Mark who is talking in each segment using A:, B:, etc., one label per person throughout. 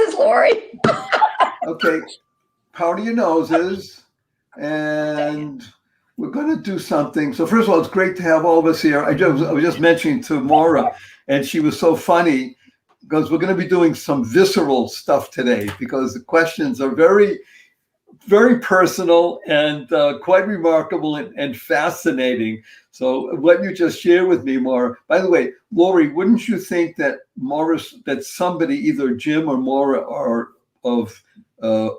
A: glasses, Lori.
B: Okay, powder your noses, and we're going to do something. So first of all, it's great to have all of us here. I was just mentioning to Maura, and she was so funny because we're going to be doing some visceral stuff today because the questions are very, very personal and quite remarkable and fascinating. So what you just shared with me, Maura. By the way, Lori, wouldn't you think that that somebody, either Jim or Maura, are of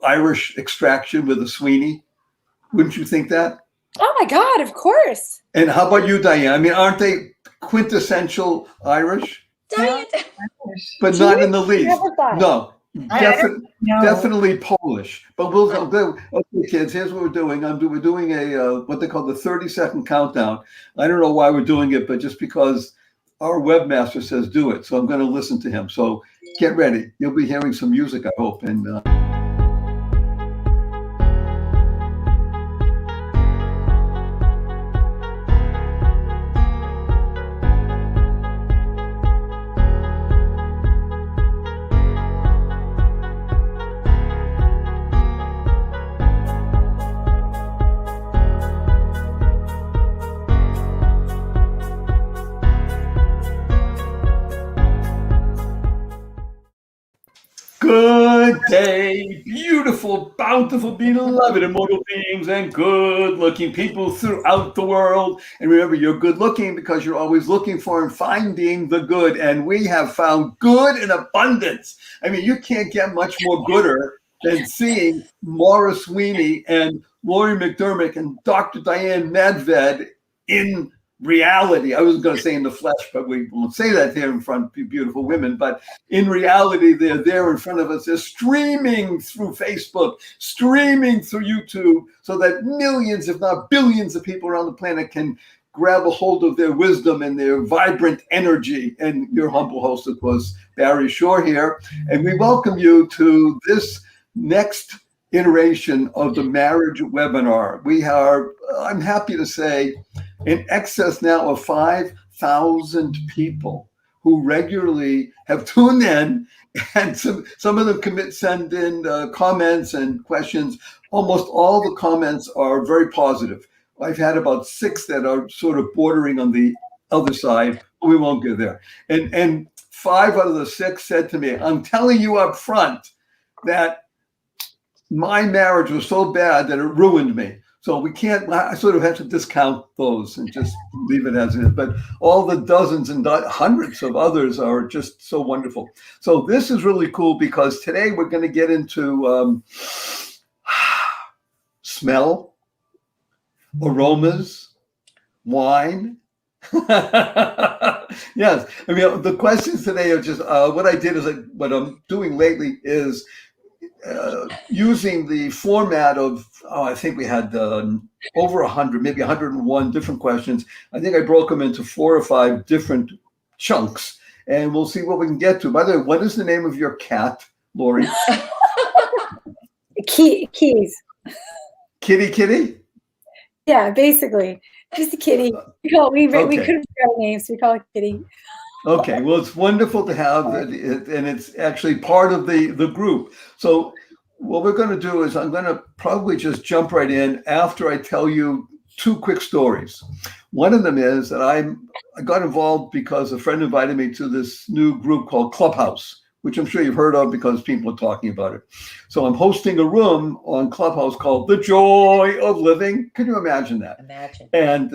B: Irish extraction with a Sweeney? Wouldn't you think that?
C: Oh my God, of course.
B: And how about you, Diane? I mean, aren't they quintessential Irish?
A: Diane.
B: But not in the least.
C: No.
B: Definitely Polish. But we'll go. Okay, kids, here's what we're doing. We're doing a what they call the 30-second countdown. I don't know why we're doing it, but just because our webmaster says do it. So I'm going to listen to him. So get ready. You'll be hearing some music, I hope. And good day, beautiful, bountiful, beloved, immortal beings, and good-looking people throughout the world. And remember, you're good-looking because you're always looking for and finding the good. And we have found good in abundance. I mean, you can't get much more gooder than seeing Maura Sweeney and Lori McDermott and Dr. Diane Medved in reality. I wasn't going to say in the flesh, but we won't say that here in front of beautiful women. But in reality, they're there in front of us. They're streaming through Facebook, streaming through YouTube, so that millions, if not billions of people around the planet can grab a hold of their wisdom and their vibrant energy. And your humble host, of course, Barry Shore here. And we welcome you to this next iteration of the marriage webinar. We are, I'm happy to say, in excess now of 5,000 people who regularly have tuned in, and some of them send in comments and questions. Almost all the comments are very positive. I've had about 6 that are sort of bordering on the other side. We won't go there. And 5 out of the 6 said to me, I'm telling you up front that my marriage was so bad that it ruined me. So we can't, I sort of have to discount those and just leave it as it is. But all the dozens and hundreds of others are just so wonderful. So this is really cool because today we're going to get into smell, aromas, wine. Yes. I mean, the questions today are just, what I did is, what I'm doing lately is using the format of, I think we had over 100, maybe 101 different questions. I think I broke them into 4 or 5 different chunks, and we'll see what we can get to. By the way, what is the name of your cat, Lori?
C: Keys.
B: Kitty?
C: Yeah, basically. Just a kitty. We couldn't figure out names, so we call it Kitty.
B: Okay, well, it's wonderful to have it, and it's actually part of the group. So what we're going to do is I'm going to probably just jump right in after I tell you 2 quick stories. One of them is that I got involved because a friend invited me to this new group called Clubhouse, which I'm sure you've heard of because people are talking about it. So I'm hosting a room on Clubhouse called The Joy of Living. Can you imagine that?
A: Imagine.
B: And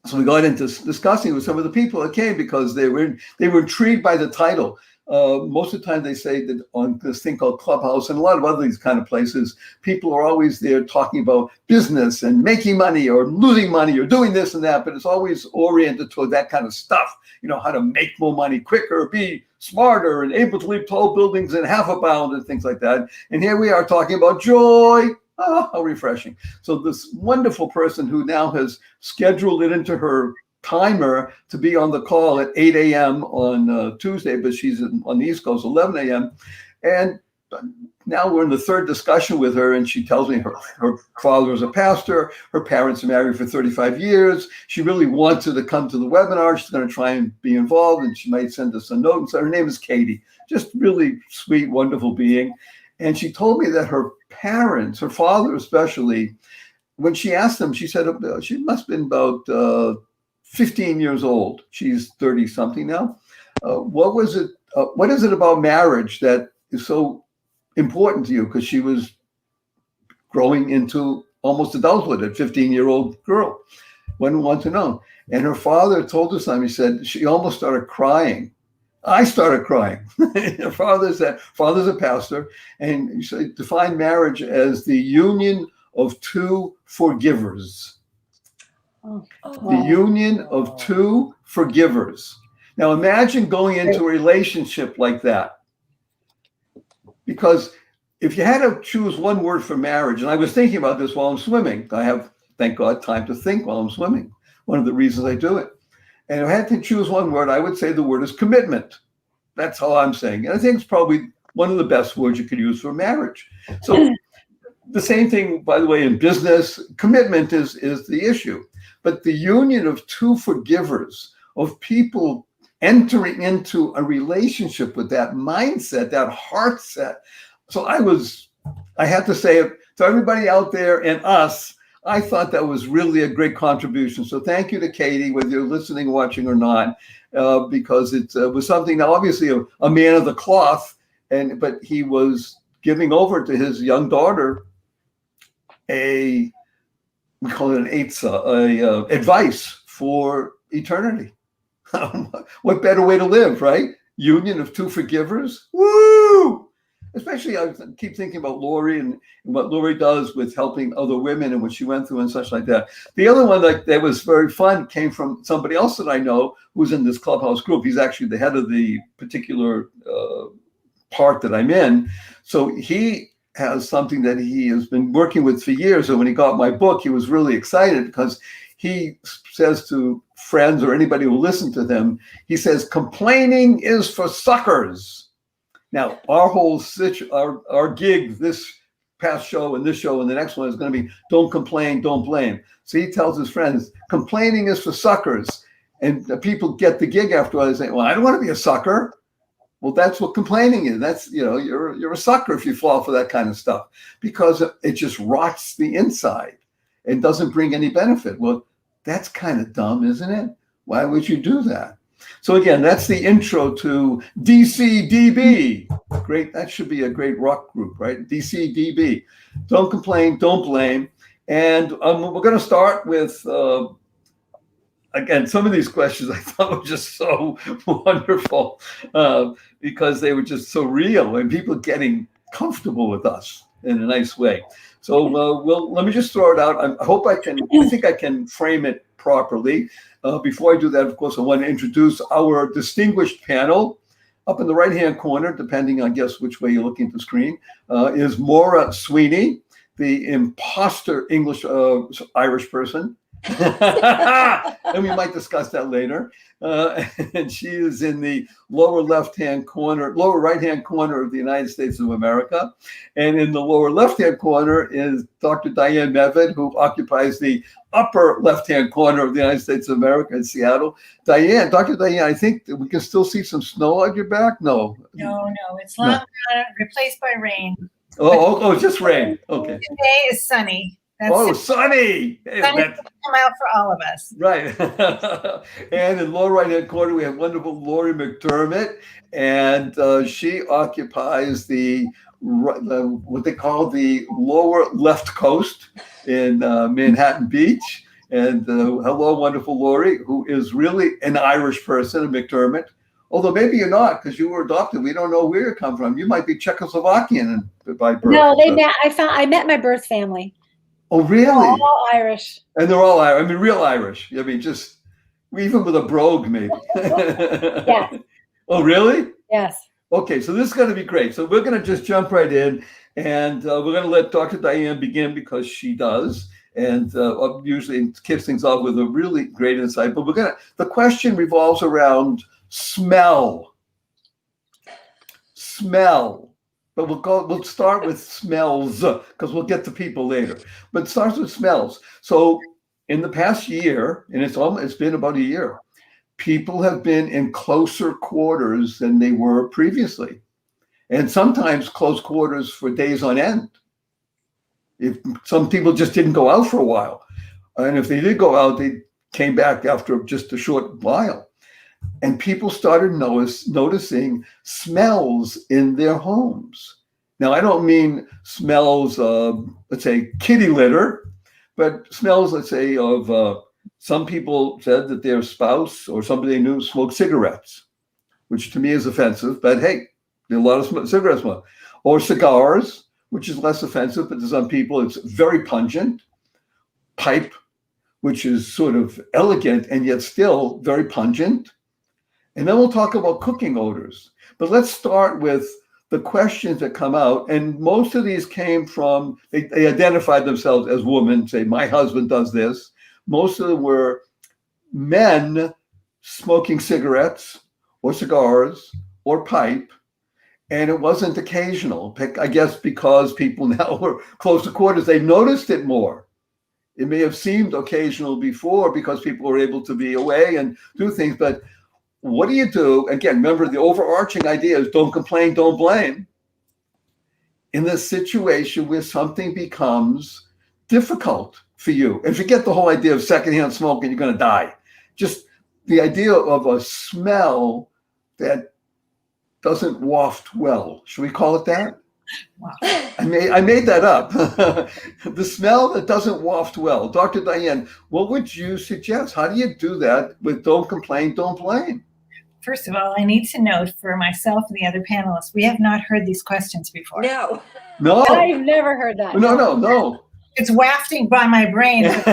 B: so we got into discussing with some of the people that came because they were intrigued by the title. Most of the time they say that on this thing called Clubhouse and a lot of other these kind of places, people are always there talking about business and making money or losing money or doing this and that, but it's always oriented toward that kind of stuff. You know, how to make more money quicker, be smarter, and able to leap tall buildings in half a bound and things like that. And here we are talking about joy. Oh, how refreshing. So this wonderful person who now has scheduled it into her timer to be on the call at 8 a.m. on Tuesday, but she's on the East Coast, 11 a.m. And now we're in the 3rd discussion with her, and she tells me her father is a pastor, her parents are married for 35 years. She really wants her to come to the webinar. She's going to try and be involved, and she might send us a note. And so her name is Katie. just really sweet, wonderful being. And she told me that her parents, her father especially, when she asked them, she said she must have been about 15 years old. She's 30 something now. What was it? What is it about marriage that is so important to you? Because she was growing into almost adulthood, a 15-year-old girl. Wouldn't want to know. And her father told her something. He said she almost started crying. I started crying. Her father said, father's a pastor, and he said, define marriage as the union of two forgivers. The union of two forgivers. Now imagine going into a relationship like that. Because if you had to choose one word for marriage, and I was thinking about this while I'm swimming, I have, thank God, time to think while I'm swimming. One of the reasons I do it. And if I had to choose one word, I would say the word is commitment. That's all I'm saying. And I think it's probably one of the best words you could use for marriage. So the same thing, by the way, in business, commitment is the issue. But the union of two forgivers, of people entering into a relationship with that mindset, that heart set. So I had to say it to everybody out there and us. I thought that was really a great contribution. So thank you to Katie, whether you're listening, watching or not, because it was something, obviously a man of the cloth, but he was giving over to his young daughter we call it an eitzah, advice for eternity. What better way to live, right? Union of two forgivers. Woo! Especially, I keep thinking about Lori and what Lori does with helping other women and what she went through and such like that. The other one that was very fun came from somebody else that I know who's in this Clubhouse group. He's actually the head of the particular part that I'm in. So he has something that he has been working with for years. And when he got my book, he was really excited because he says to friends or anybody who listen to them, he says, complaining is for suckers. Now, our whole our gig, this past show and this show and the next one is going to be don't complain, don't blame. So he tells his friends, complaining is for suckers. And the people get the gig after all. They say, well, I don't want to be a sucker. Well, that's what complaining is. That's, you're a sucker if you fall for that kind of stuff because it just rots the inside and doesn't bring any benefit. Well, that's kind of dumb, isn't it? Why would you do that? So again, that's the intro to DCDB. Great, that should be a great rock group, right? DCDB. Don't complain, don't blame. And we're going to start with, again, some of these questions I thought were just so wonderful because they were just so real and people getting comfortable with us in a nice way. So let me just throw it out. I think I can frame it properly. Before I do that, of course, I want to introduce our distinguished panel. Up in the right-hand corner, depending, I guess, which way you're looking at the screen, is Maura Sweeney, the imposter English Irish person. And we might discuss that later. And she is in the lower right-hand corner of the United States of America. And in the lower left-hand corner is Dr. Diane Meved, who occupies the upper left-hand corner of the United States of America in Seattle. Dr. Diane, I think we can still see some snow on your back? No,
A: it's long gone, replaced by rain.
B: Oh, just rain. Okay.
A: Today is sunny.
B: Sunny! Hey,
A: sunny come out for all of us.
B: Right. And in the lower right-hand corner, we have wonderful Lori McDermott, and she occupies what they call the lower left coast in Manhattan Beach. And hello, wonderful Lori, who is really an Irish person, a McDermott. Although maybe you're not, because you were adopted. We don't know where you come from. You might be Czechoslovakian by birth.
C: No, I met my birth family.
B: Oh, really?
C: They're all Irish.
B: And they're all Irish. I mean, real Irish. I mean, just even with a brogue, maybe.
C: Yeah.
B: Oh, really?
C: Yes.
B: Okay, so this is going to be great. So we're going to just jump right in, and we're going to let Dr. Diane begin because she does, and usually kicks things off with a really great insight. But the question revolves around smell. But we'll start with smells because we'll get to people later. But it starts with smells. So in the past year, and it's been about a year, people have been in closer quarters than they were previously, and sometimes close quarters for days on end. If some people just didn't go out for a while, and if they did go out, they came back after just a short while. And people started noticing smells in their homes. Now, I don't mean smells of, let's say, kitty litter, but smells, let's say, of some people said that their spouse or somebody they knew smoked cigarettes, which to me is offensive, but hey, there are a lot of cigarette smoke. Or cigars, which is less offensive, but to some people it's very pungent. Pipe, which is sort of elegant and yet still very pungent. And then we'll talk about cooking odors. But let's start with the questions that come out. And most of these came from, they identified themselves as women, say, my husband does this. Most of them were men smoking cigarettes or cigars or pipe. And it wasn't occasional, I guess, because people now were close to quarters. They noticed it more. It may have seemed occasional before because people were able to be away and do things, but what do you do? Again, remember the overarching idea is don't complain, don't blame. In this situation where something becomes difficult for you, and forget the whole idea of secondhand smoke and you're going to die. Just the idea of a smell that doesn't waft well. Should we call it that?
A: Wow.
B: I made that up. The smell that doesn't waft well. Dr. Diane, what would you suggest? How do you do that with don't complain, don't blame?
A: First of all, I need to note for myself and the other panelists, we have not heard these questions before.
C: No.
B: No.
C: I've never heard that.
B: No.
A: It's wafting by my brain. And,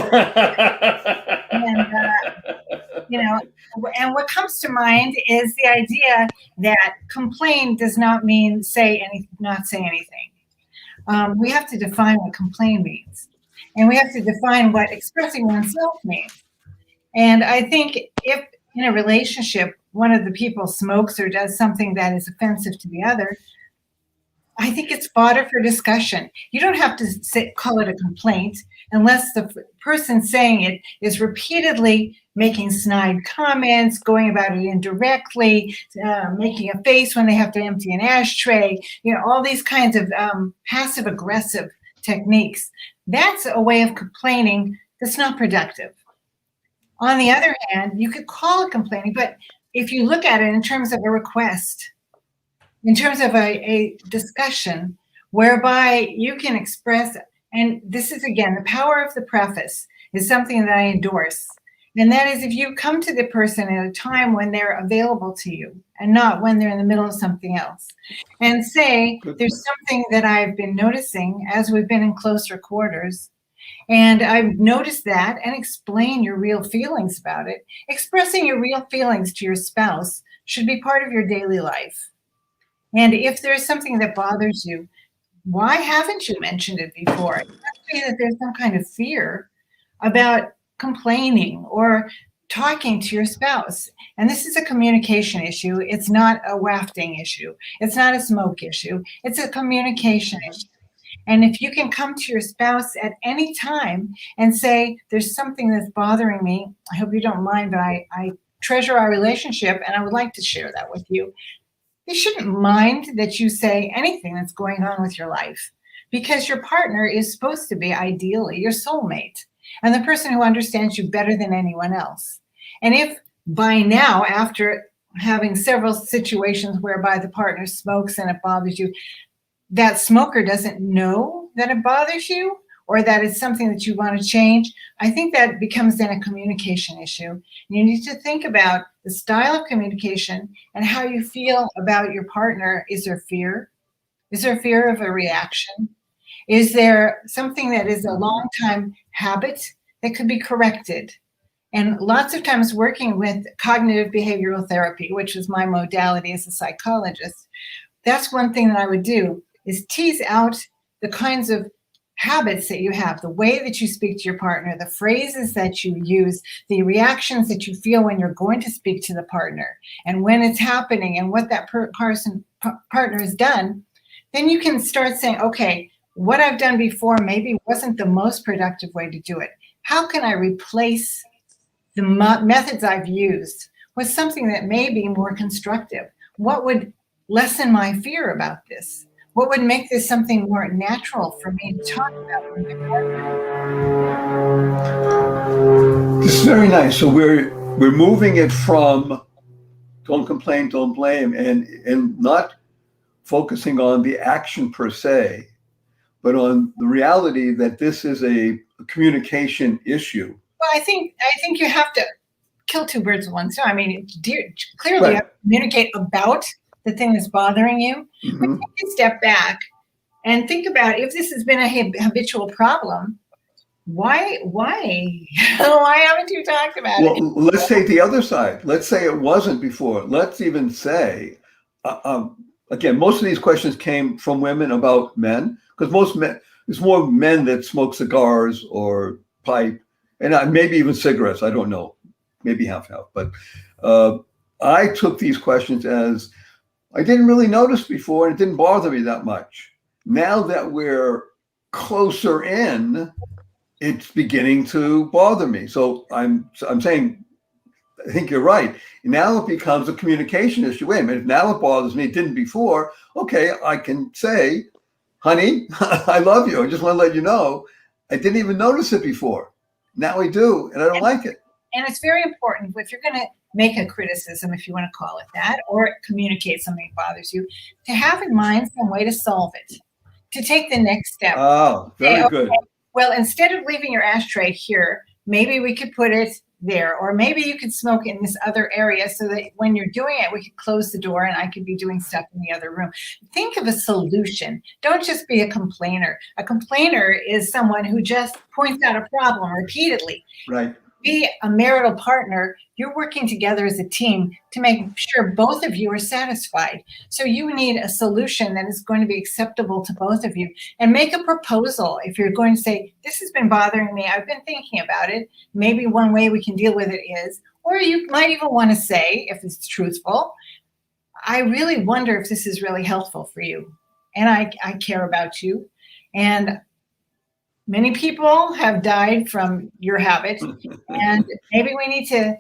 A: and what comes to mind is the idea that complain does not mean not say anything. We have to define what complain means. And we have to define what expressing oneself means. And I think if in a relationship, one of the people smokes or does something that is offensive to the other, I think it's fodder for discussion. You don't have to call it a complaint unless the person saying it is repeatedly making snide comments, going about it indirectly, making a face when they have to empty an ashtray, all these kinds of passive aggressive techniques. That's a way of complaining that's not productive. On the other hand, you could call it complaining, but if you look at it in terms of a request, in terms of a discussion whereby you can express, and this is, again, the power of the preface is something that I endorse. And that is if you come to the person at a time when they're available to you and not when they're in the middle of something else, and say, there's something that I've been noticing as we've been in closer quarters, and I've noticed that, and explain your real feelings about it. Expressing your real feelings to your spouse should be part of your daily life. And if there's something that bothers you, why haven't you mentioned it before? It must be that there's some kind of fear about complaining or talking to your spouse. And this is a communication issue. It's not a wafting issue. It's not a smoke issue. It's a communication issue. And if you can come to your spouse at any time and say, there's something that's bothering me, I hope you don't mind, but I treasure our relationship and I would like to share that with you. They shouldn't mind that you say anything that's going on with your life, because your partner is supposed to be ideally your soulmate and the person who understands you better than anyone else. And if by now, after having several situations whereby the partner smokes and it bothers you, that smoker doesn't know that it bothers you or that it's something that you want to change, I think that becomes then a communication issue. You need to think about the style of communication and how you feel about your partner. Is there fear? Is there fear of a reaction? Is there something that is a long time habit that could be corrected? And lots of times working with cognitive behavioral therapy, which is my modality as a psychologist, that's one thing that I would do is tease out the kinds of habits that you have, the way that you speak to your partner, the phrases that you use, the reactions that you feel when you're going to speak to the partner, and when it's happening and what that partner has done. Then you can start saying, okay, what I've done before maybe wasn't the most productive way to do it. How can I replace the methods I've used was something that may be more constructive? What would lessen my fear about this? What would make this something more natural for me to talk about with my partner?
B: This is very nice. So we're moving it from don't complain, don't blame, and not focusing on the action per se, but on the reality that this is a communication issue.
A: Well, I think you have to kill two birds with one stone. I mean, clearly you have to communicate about the thing that's bothering you.
B: Mm-hmm.
A: But take a step back and think about if this has been a habitual problem. Why haven't you talked about it?
B: Well, let's take the other side. Let's say it wasn't before. Let's even say, again, most of these questions came from women about men, because most men, it's more men that smoke cigars or pipe, and maybe even cigarettes. I don't know, maybe half. But I took these questions as I didn't really notice before, and it didn't bother me that much. Now that we're closer in, it's beginning to bother me. So I'm saying, I think you're right. Now it becomes a communication issue. Wait a minute, now it bothers me. It didn't before. Okay, I can say, honey, I love you. I just want to let you know, I didn't even notice it before. Now I do, and I don't like it.
A: And it's very important if you're going to make a criticism, if you want to call it that, or communicate something that bothers you, to have in mind some way to solve it, to take the next step.
B: Oh, very good.
A: Well, instead of leaving your ashtray here, maybe we could put it there, or maybe you could smoke in this other area so that when you're doing it, we could close the door and I could be doing stuff in the other room. Think of a solution. Don't just be a complainer. A complainer is someone who just points out a problem repeatedly.
B: Right.
A: Be a marital partner. You're working together as a team to make sure both of you are satisfied. So you need a solution that is going to be acceptable to both of you, and make a proposal. If you're going to say, this has been bothering me, I've been thinking about it, maybe one way we can deal with it is, or you might even want to say, if it's truthful, I really wonder if this is really helpful for you. And I care about you. And many people have died from your habit, and maybe we need to,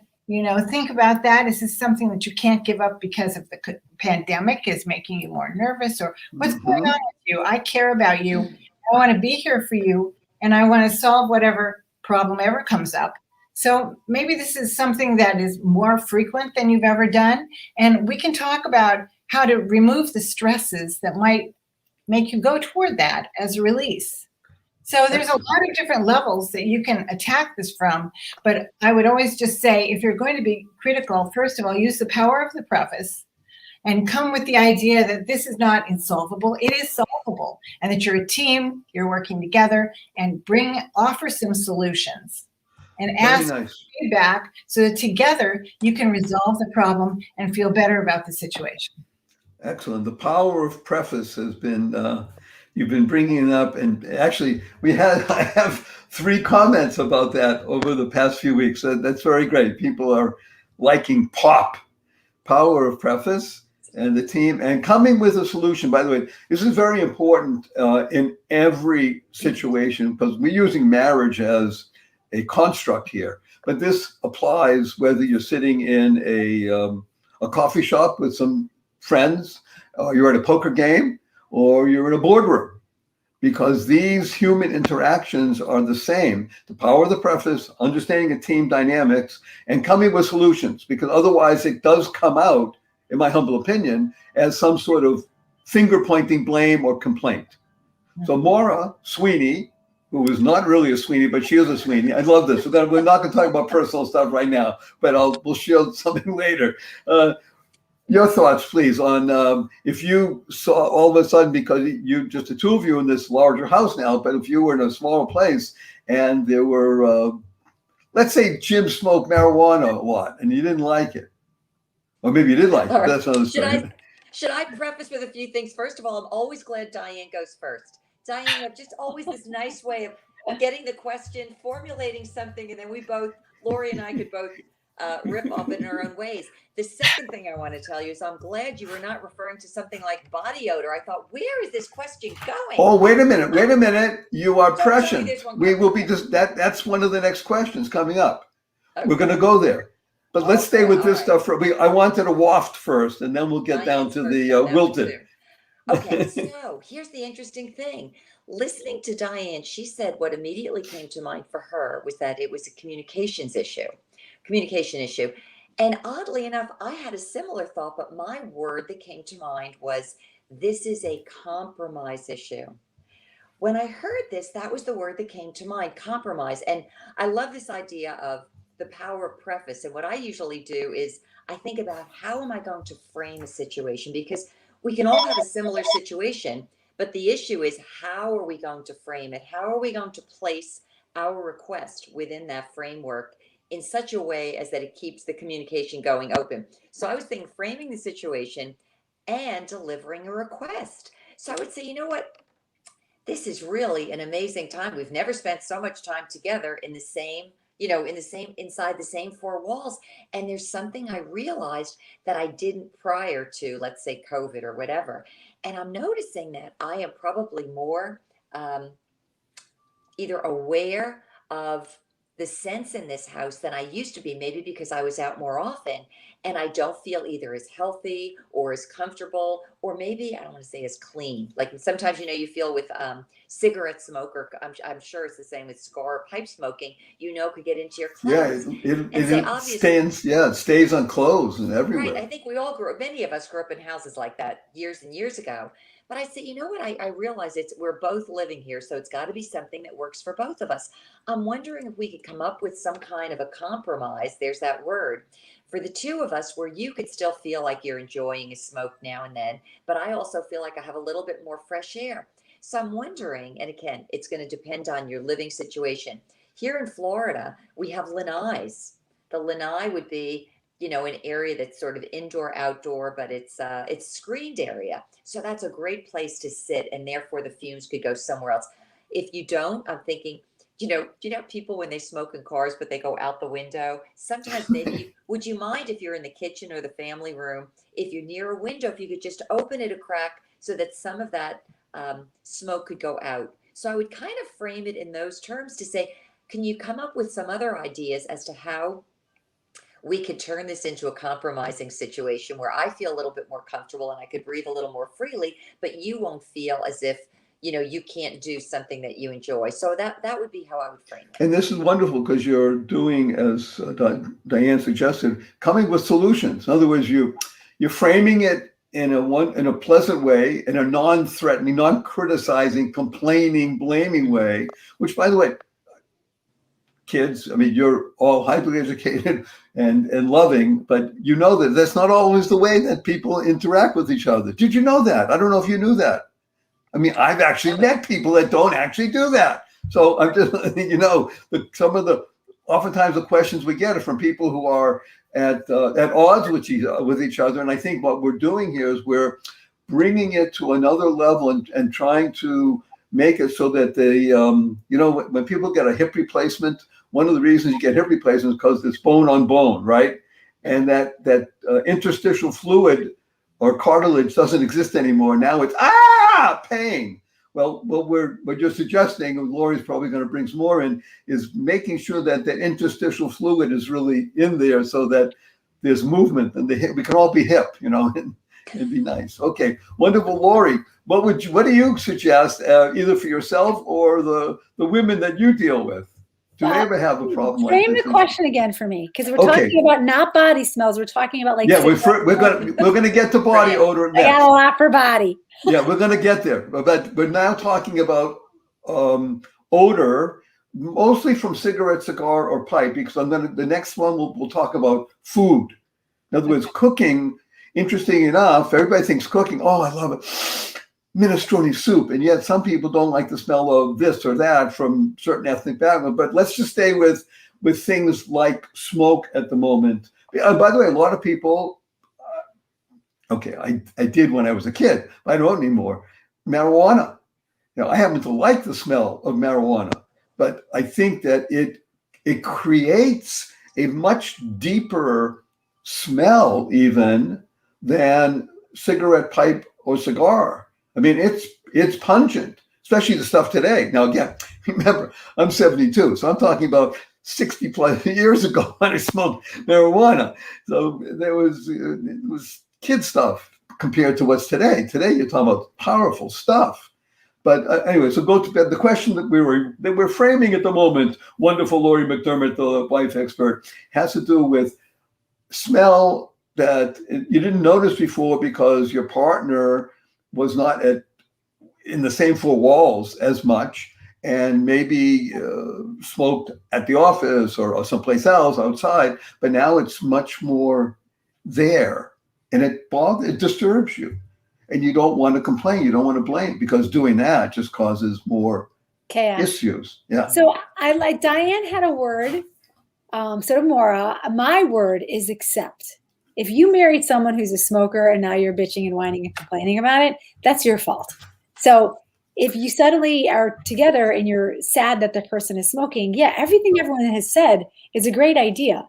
A: think about that. Is this something that you can't give up because of the pandemic is making you more nervous, or what's going on with you? I care about you. I want to be here for you, and I want to solve whatever problem ever comes up. So maybe this is something that is more frequent than you've ever done, and we can talk about how to remove the stresses that might make you go toward that as a release. So there's a lot of different levels that you can attack this from, but I would always just say, if you're going to be critical, first of all, use the power of the preface and come with the idea that this is not insolvable. It is solvable, and that you're a team, you're working together, and offer some solutions and ask feedback so that together you can resolve the problem and feel better about the situation.
B: Excellent. The power of preface has been you've been bringing it up, and actually I have 3 comments about that over the past few weeks. That's very great. People are liking power of preface, and the team, and coming with a solution. By the way, this is very important in every situation, because we're using marriage as a construct here, but this applies whether you're sitting in a coffee shop with some friends, or you're at a poker game, or you're in a boardroom, because these human interactions are the same. The power of the preface, understanding the team dynamics, and coming with solutions, because otherwise it does come out, in my humble opinion, as some sort of finger-pointing, blame, or complaint. So Maura Sweeney, who is not really a Sweeney, but she is a Sweeney. I love this. We're not going to talk about personal stuff right now, but we'll share something later. Your thoughts, please, on if you saw all of a sudden, because you just the two of you in this larger house now, but if you were in a smaller place and there were, let's say Jim smoked marijuana a lot and you didn't like it, or maybe you did like it. Right. That's another story.
D: Should I preface with a few things? First of all, I'm always glad Diane goes first. Diane, you have just always this nice way of getting the question, formulating something, and then Lori and I could both rip off in our own ways. The second thing I want to tell you is I'm glad you were not referring to something like body odor. I thought, where is this question going?
B: Oh, wait a minute. You are prescient. We will be that's one of the next questions coming up. Okay. We're going to go there. But let's stay with this stuff. I wanted a waft first, and then we'll get down to the wilted.
D: Okay, so here's the interesting thing. Listening to Diane, she said what immediately came to mind for her was that it was a communication issue. And oddly enough, I had a similar thought, but my word that came to mind was, this is a compromise issue. When I heard this, that was the word that came to mind, compromise. And I love this idea of the power of preface. And what I usually do is I think about, how am I going to frame a situation? Because we can all have a similar situation, but the issue is, how are we going to frame it? How are we going to place our request within that framework in such a way as that it keeps the communication going open? So I was thinking framing the situation and delivering a request. So I would say, you know what? This is really an amazing time. We've never spent so much time together in the same, inside the same four walls. And there's something I realized that I didn't prior to, let's say, COVID or whatever. And I'm noticing that I am probably more either aware of the sense in this house than I used to be, maybe because I was out more often, and I don't feel either as healthy or as comfortable, or maybe I don't want to say as clean. Like sometimes, you feel with cigarette smoke, or I'm sure it's the same with cigar or pipe smoking, could get into your clothes.
B: It stays on clothes and everywhere.
D: Right. I think many of us grew up in houses like that years and years ago. But I said, you know what? I realize we're both living here, so it's got to be something that works for both of us. I'm wondering if we could come up with some kind of a compromise. There's that word for the two of us, where you could still feel like you're enjoying a smoke now and then, but I also feel like I have a little bit more fresh air. So I'm wondering, and again, it's going to depend on your living situation. Here in Florida, we have lanais. The lanai would be, an area that's sort of indoor, outdoor, but it's screened area. So that's a great place to sit, and therefore the fumes could go somewhere else. If you don't, I'm thinking, people when they smoke in cars, but they go out the window, sometimes maybe, would you mind if you're in the kitchen or the family room, if you're near a window, if you could just open it a crack so that some of that smoke could go out? So I would kind of frame it in those terms to say, can you come up with some other ideas as to how we could turn this into a compromising situation where I feel a little bit more comfortable and I could breathe a little more freely, but you won't feel as if, you can't do something that you enjoy. So that would be how I would frame it.
B: And this is wonderful because you're doing, as Diane suggested, coming with solutions. In other words, you're framing it in a pleasant way, in a non-threatening, non-criticizing, complaining, blaming way, which, by the way, kids, you're all highly educated and loving, but you know that that's not always the way that people interact with each other. Did you know that? I don't know if you knew that. I've actually met people that don't actually do that. So I'm just, oftentimes the questions we get are from people who are at odds with each other. And I think what we're doing here is we're bringing it to another level and trying to make it so that they, when people get a hip replacement, one of the reasons you get hip replacement is because it's bone on bone, right? And that interstitial fluid or cartilage doesn't exist anymore. Now it's pain. Well, what we're just suggesting, and Lori's probably going to bring some more in, is making sure that the interstitial fluid is really in there so that there's movement and we can all be hip, and it'd be nice. Okay, wonderful, Lori. What do you suggest, either for yourself or the women that you deal with? Do they ever have a problem like this?
C: Frame the question again for me, because we're talking about not body smells. We're talking about
B: we're gonna get to body odor next.
C: I got a lot for body.
B: Yeah, we're gonna get there, but we're now talking about odor, mostly from cigarette, cigar, or pipe. Because the next one we'll talk about food. In other words, cooking. Interesting enough, everybody thinks cooking. Oh, I love it. Minestrone soup, and yet some people don't like the smell of this or that from certain ethnic background. But let's just stay with things like smoke at the moment. By the way, a lot of people, I did when I was a kid, but I don't anymore. Marijuana. I happen to like the smell of marijuana, but I think that it creates a much deeper smell even than cigarette, pipe, or cigar. It's pungent, especially the stuff today. Now, again, remember, I'm 72, so I'm talking about 60 plus years ago when I smoked marijuana. So it was kid stuff compared to what's today. Today you're talking about powerful stuff. But anyway, so go to bed. The question that we're framing at the moment, wonderful Lori McDermott, the wife expert, has to do with smell that you didn't notice before because your partner was not in the same four walls as much, and maybe smoked at the office or someplace else outside. But now it's much more there, and it disturbs you. And you don't want to complain. You don't want to blame, because doing that just causes more
C: chaos
B: issues. Yeah.
C: So I like Diane had a word. So to Maura, my word is accept. If you married someone who's a smoker and now you're bitching and whining and complaining about it, that's your fault. So if you suddenly are together and you're sad that the person is smoking, yeah, everything everyone has said is a great idea.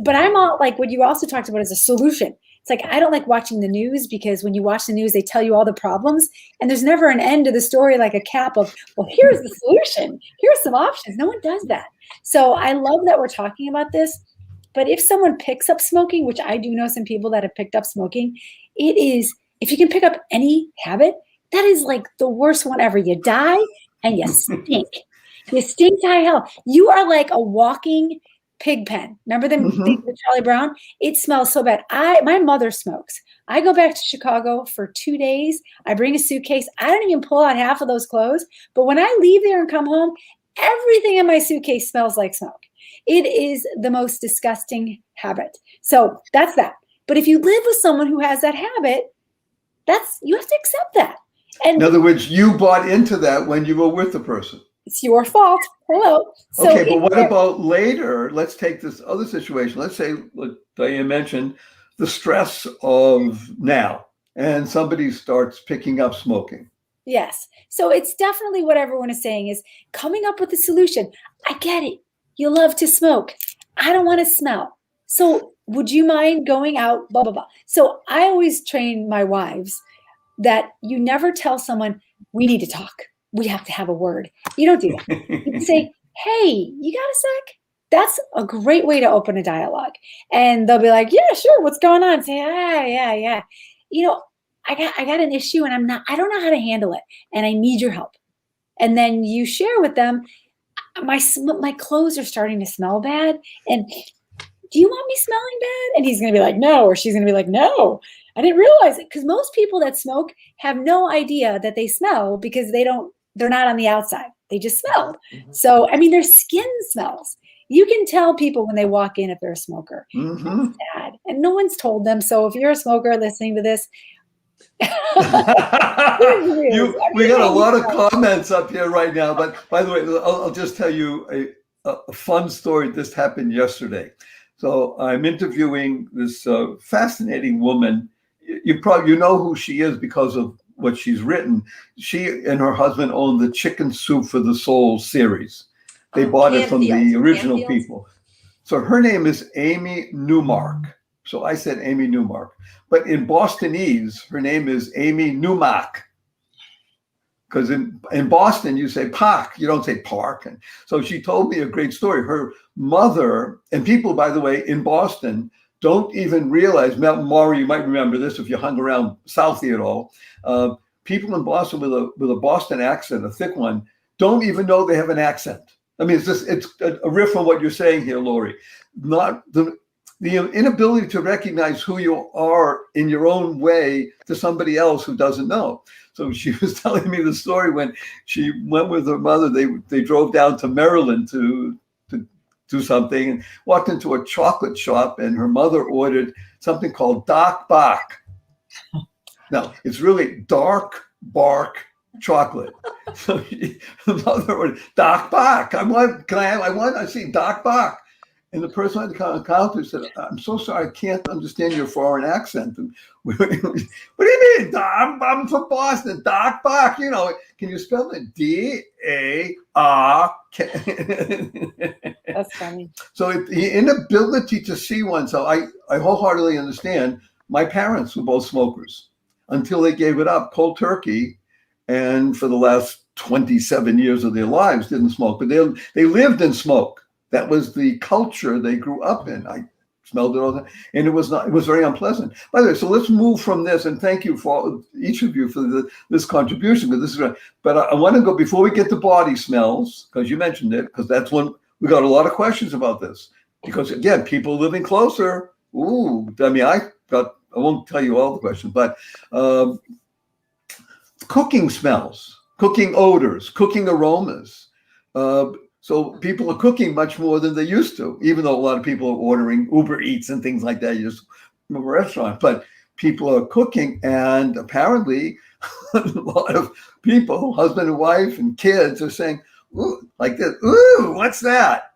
C: But I'm all like what you also talked about is a solution. It's like, I don't like watching the news, because when you watch the news, they tell you all the problems and there's never an end to the story, like a cap of, well, here's the solution. Here's some options. No one does that. So I love that we're talking about this. But if someone picks up smoking, which I do know some people that have picked up smoking, it is, if you can pick up any habit, that is like the worst one ever. You die and you stink. You stink to high hell. You are like a walking pig pen. Remember them with Charlie Brown? It smells so bad. My mother smokes. I go back to Chicago for 2 days. I bring a suitcase. I don't even pull out half of those clothes. But when I leave there and come home, everything in my suitcase smells like smoke. It is the most disgusting habit. So that's that. But if you live with someone who has that habit, you have to accept that. And
B: in other words, you bought into that when you were with the person.
C: It's your fault. Hello. So
B: okay, but what about later? Let's take this other situation. Let's say, like Diane mentioned, the stress of now, and somebody starts picking up smoking.
C: Yes. So it's definitely what everyone is saying is coming up with a solution. I get it. You love to smoke. I don't want to smell. So would you mind going out, blah, blah, blah. So I always train my wives that you never tell someone, we need to talk. We have to have a word. You don't do that. You say, hey, you got a sec? That's a great way to open a dialogue. And they'll be like, yeah, sure. What's going on? Say, yeah. You know, I got an issue and I don't know how to handle it. And I need your help. And then you share with them, my clothes are starting to smell bad. And do you want me smelling bad? And he's going to be like, no. Or she's going to be like, no, I didn't realize it. Because most people that smoke have no idea that they smell, because they're not on the outside. They just smell. So, I mean, their skin smells. You can tell people when they walk in if they're a smoker. That's sad. And no one's told them. So if you're a smoker listening to this,
B: we got a lot of comments up here right now. But by the way, I'll just tell you a fun story. This happened yesterday. So I'm interviewing this fascinating woman. You know who she is because of what she's written. She and her husband own the Chicken Soup for the Soul series. They bought it from the original people. So her name is Amy Newmark. So I said Amy Newmark. But in Bostonese, her name is Amy Newmark. Because in Boston, you say park, you don't say park. And so she told me a great story. Her mother, and people, by the way, in Boston, don't even realize, Maury, you might remember this if you hung around Southie at all. People in Boston with a Boston accent, a thick one, don't even know they have an accent. I mean, it's a riff on what you're saying here, Lori. Not the inability to recognize who you are in your own way to somebody else who doesn't know. So she was telling me the story when she went with her mother. They drove down to Maryland to do something and walked into a chocolate shop, and her mother ordered something called Dark Bark. Now, it's really dark bark chocolate. So the mother ordered Dark Bark. I want to see Dark Bark. And the person at the counter said, I'm so sorry, I can't understand your foreign accent. And what do you mean? I'm from Boston, Dark Bark. You know, can you spell it? D-A-R-K?
C: That's funny.
B: So the inability to see oneself, I wholeheartedly understand. My parents were both smokers until they gave it up cold turkey. And for the last 27 years of their lives, didn't smoke. But they lived in smoke. That was the culture they grew up in. I smelled it all the time, and it was very unpleasant. By the way, so let's move from this, and thank you for each of you for this contribution, because this is. But I want to go before we get to body smells, because you mentioned it, because that's when we got a lot of questions about this. Because again, people living closer. Ooh, I mean, I won't tell you all the questions, but cooking smells, cooking odors, cooking aromas. So people are cooking much more than they used to, even though a lot of people are ordering Uber Eats and things like that. You just from a restaurant, but people are cooking, and apparently a lot of people, husband and wife and kids, are saying, "Ooh," like this, "Ooh, what's that?"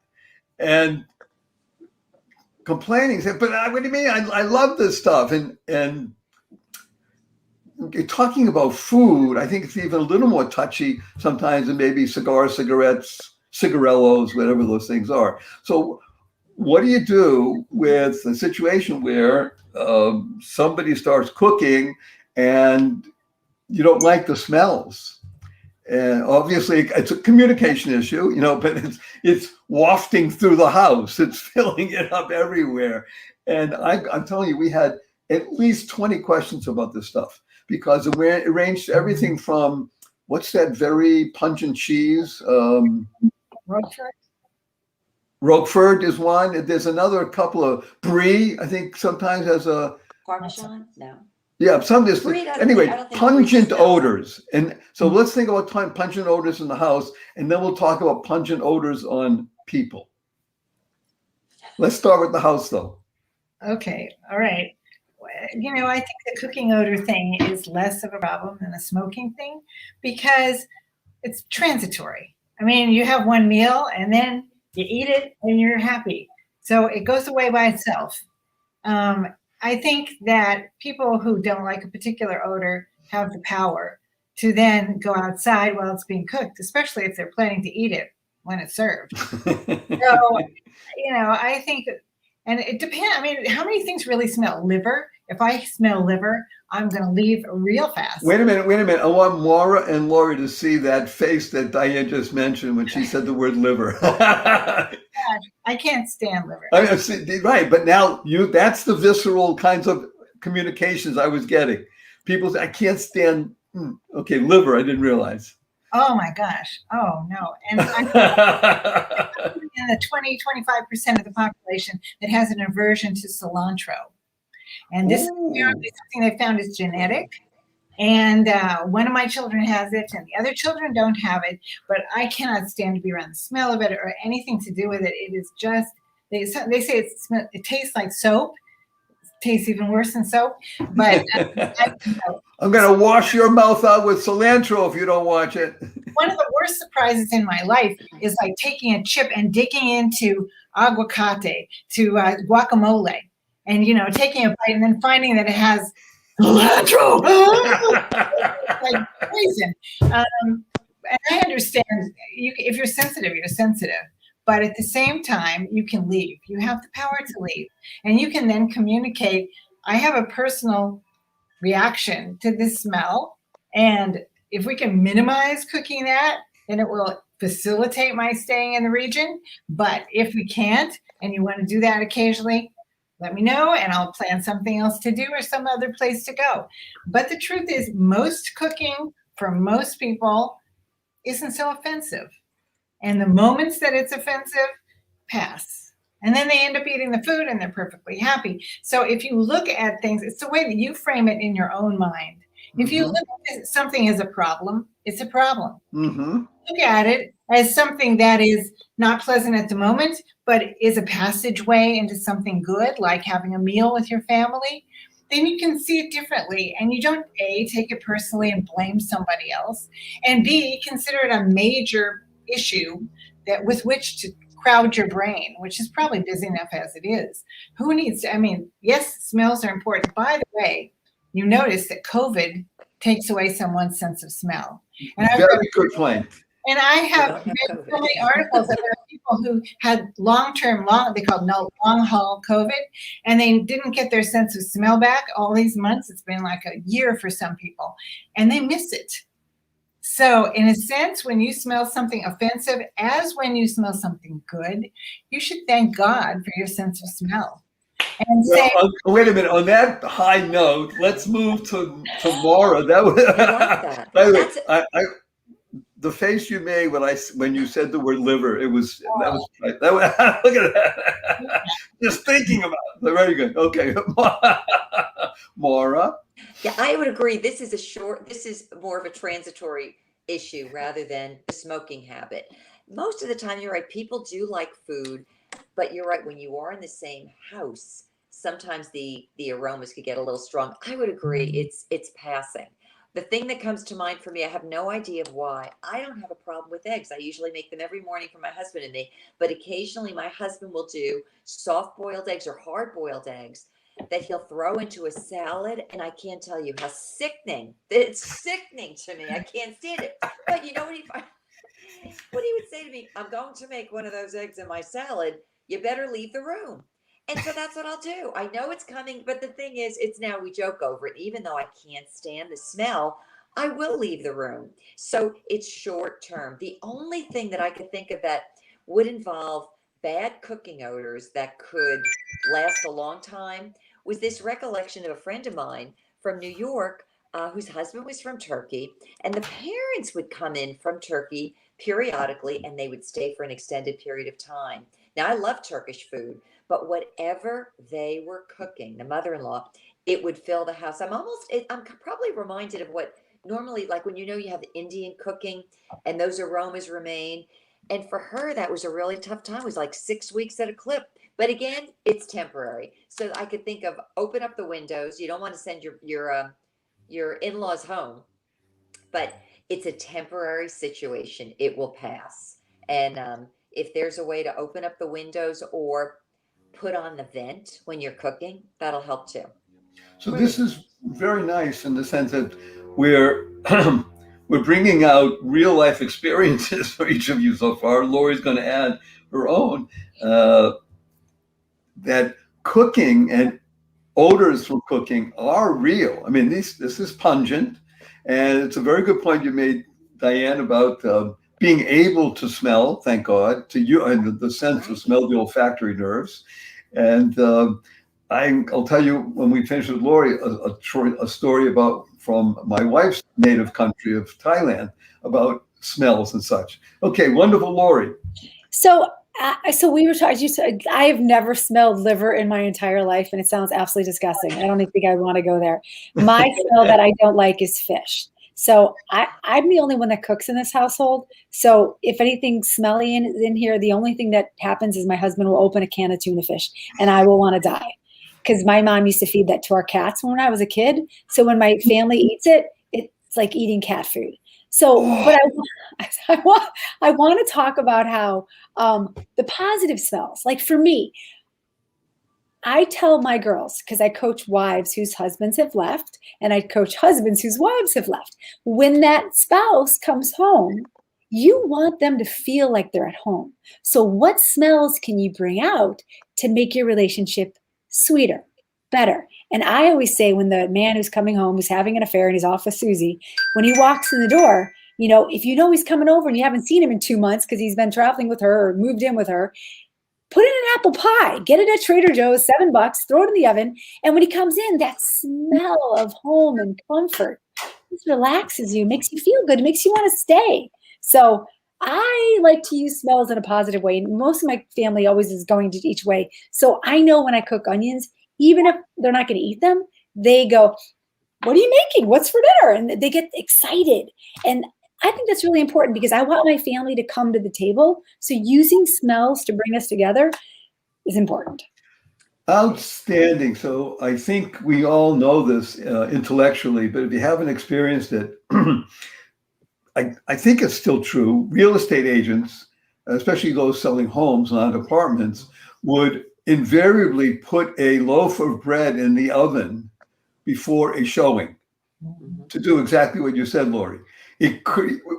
B: And complaining, saying, "But what do you mean? I love this stuff." And talking about food, I think it's even a little more touchy sometimes than maybe cigarettes, cigarellos, whatever those things are. So what do you do with a situation where somebody starts cooking and you don't like the smells? And obviously it's a communication issue, but it's wafting through the house. It's filling it up everywhere. And I'm telling you, we had at least 20 questions about this stuff, because it ranged everything from, what's that very pungent cheese? Roquefort is one. There's another couple of Brie, I think sometimes has a
D: Parmesan? No.
B: Yeah, some is
D: Brie doesn't-
B: anyway,
D: I don't think
B: pungent
D: Brie smells.
B: odors. And so let's think about pungent odors in the house, and then we'll talk about pungent odors on people. Let's start with the house, though.
A: Okay, all right. I think the cooking odor thing is less of a problem than the smoking thing, because it's transitory. I mean, you have one meal and then you eat it and you're happy. So it goes away by itself. I think that people who don't like a particular odor have the power to then go outside while it's being cooked, especially if they're planning to eat it when it's served. So, I think, and it depends. I mean, how many things really smell? Liver. If I smell liver, I'm going to leave real fast.
B: Wait a minute. I want Maura and Lori to see that face that Diane just mentioned when she said the word liver.
A: I can't stand liver.
B: Right, but now that's the visceral kinds of communications I was getting. People say, I can't stand, okay, liver, I didn't realize.
A: Oh my gosh. Oh no. And I'm in the 20-25% of the population that has an aversion to cilantro. And this is apparently something they found is genetic. And one of my children has it and the other children don't have it, but I cannot stand to be around the smell of it or anything to do with it. It is just, they say it tastes like soap. It tastes even worse than soap. But
B: I'm going to wash your mouth out with cilantro if you don't watch it.
A: One of the worst surprises in my life is like taking a chip and digging into aguacate, to guacamole, and taking a bite and then finding that it has cilantro. Like poison. And I understand if you're sensitive, you're sensitive. But at the same time, you can leave. You have the power to leave. And you can then communicate, I have a personal reaction to this smell. And if we can minimize cooking that, then it will facilitate my staying in the region. But if we can't, and you want to do that occasionally, let me know and I'll plan something else to do or some other place to go. But the truth is, most cooking for most people isn't so offensive. And the moments that it's offensive, pass. And then they end up eating the food and they're perfectly happy. So if you look at things, it's the way that you frame it in your own mind. If you look at something as a problem, it's a problem. Look at it as something that is not pleasant at the moment, but is a passageway into something good, like having a meal with your family, then you can see it differently. And you don't, A, take it personally and blame somebody else, and B, consider it a major issue that with which to crowd your brain, which is probably busy enough as it is. Who needs to, yes, smells are important. By the way, you notice that COVID takes away someone's sense of smell. And
B: Very good point.
A: And I have read so many articles about people who had they called long haul COVID, and they didn't get their sense of smell back all these months. It's been like a year for some people, and they miss it. So in a sense, when you smell something offensive, as when you smell something good, you should thank God for your sense of smell. And
B: Well,
A: say,
B: wait a minute. On that high note, let's move to Mara. That was,
D: I like that.
B: by the way,
D: That's
B: the face you made when you said the word liver, that was look at that. Just thinking about it. Very good. Okay, Mara.
D: Yeah, I would agree. This is more of a transitory issue rather than the smoking habit. Most of the time, you're right. People do like food, but you're right. When you are in the same house, sometimes the aromas could get a little strong. I would agree. It's passing. The thing that comes to mind for me, I have no idea of why. I don't have a problem with eggs. I usually make them every morning for my husband and me, but occasionally my husband will do soft boiled eggs or hard boiled eggs that he'll throw into a salad, and I can't tell you how sickening. It's sickening to me. I can't stand it. But you know what he would say to me, I'm going to make one of those eggs in my salad. You better leave the room. And so that's what I'll do. I know it's coming, but the thing is, it's now we joke over it. Even though I can't stand the smell, I will leave the room. So it's short term. The only thing that I could think of that would involve bad cooking odors that could last a long time was this recollection of a friend of mine from New York whose husband was from Turkey, and the parents would come in from Turkey periodically, and they would stay for an extended period of time. Now, I love Turkish food, but whatever they were cooking, the mother-in-law, it would fill the house. I'm probably reminded of what normally, like when you have Indian cooking and those aromas remain. And for her, that was a really tough time. It was like 6 weeks at a clip. But again, it's temporary. So I could think of open up the windows. You don't want to send your in-laws home, but it's a temporary situation. It will pass. And if there's a way to open up the windows or put on the vent when you're cooking, that'll help too.
B: So this is very nice in the sense that we're we're bringing out real life experiences for each of you so far. Lori's going to add her own. That cooking and odors from cooking are real. I mean, this is pungent, and it's a very good point you made, Diane, about being able to smell. Thank God to you, and the sense of smell, the olfactory nerves. And I'll tell you when we finish with Lori a story from my wife's native country of Thailand about smells and such. Okay, wonderful, Lori.
C: So we were talking. I have never smelled liver in my entire life, and it sounds absolutely disgusting. I don't even think I want to go there. My smell that I don't like is fish. So I'm the only one that cooks in this household. So if anything's smelly in here, the only thing that happens is my husband will open a can of tuna fish, and I will want to die. Because my mom used to feed that to our cats when I was a kid. So when my family eats it, it's like eating cat food. So, but I want to talk about how the positive smells. Like for me, I tell my girls, because I coach wives whose husbands have left, and I coach husbands whose wives have left. When that spouse comes home, you want them to feel like they're at home. So what smells can you bring out to make your relationship sweeter, better? And I always say when the man who's coming home, who's having an affair and he's off with Susie, when he walks in the door, if you know he's coming over and you haven't seen him in 2 months because he's been traveling with her or moved in with her, put in an apple pie, get it at Trader Joe's, $7, throw it in the oven. And when he comes in, that smell of home and comfort just relaxes you, makes you feel good, it makes you want to stay. So I like to use smells in a positive way. Most of my family always is going to each way. So I know when I cook onions, even if they're not going to eat them, they go, what are you making? What's for dinner? And they get excited. And I think that's really important because I want my family to come to the table. So using smells to bring us together is important.
B: Outstanding. So I think we all know this intellectually, but if you haven't experienced it, I think it's still true. Real estate agents, especially those selling homes, not apartments, would invariably put a loaf of bread in the oven before a showing to do exactly what you said, Lori.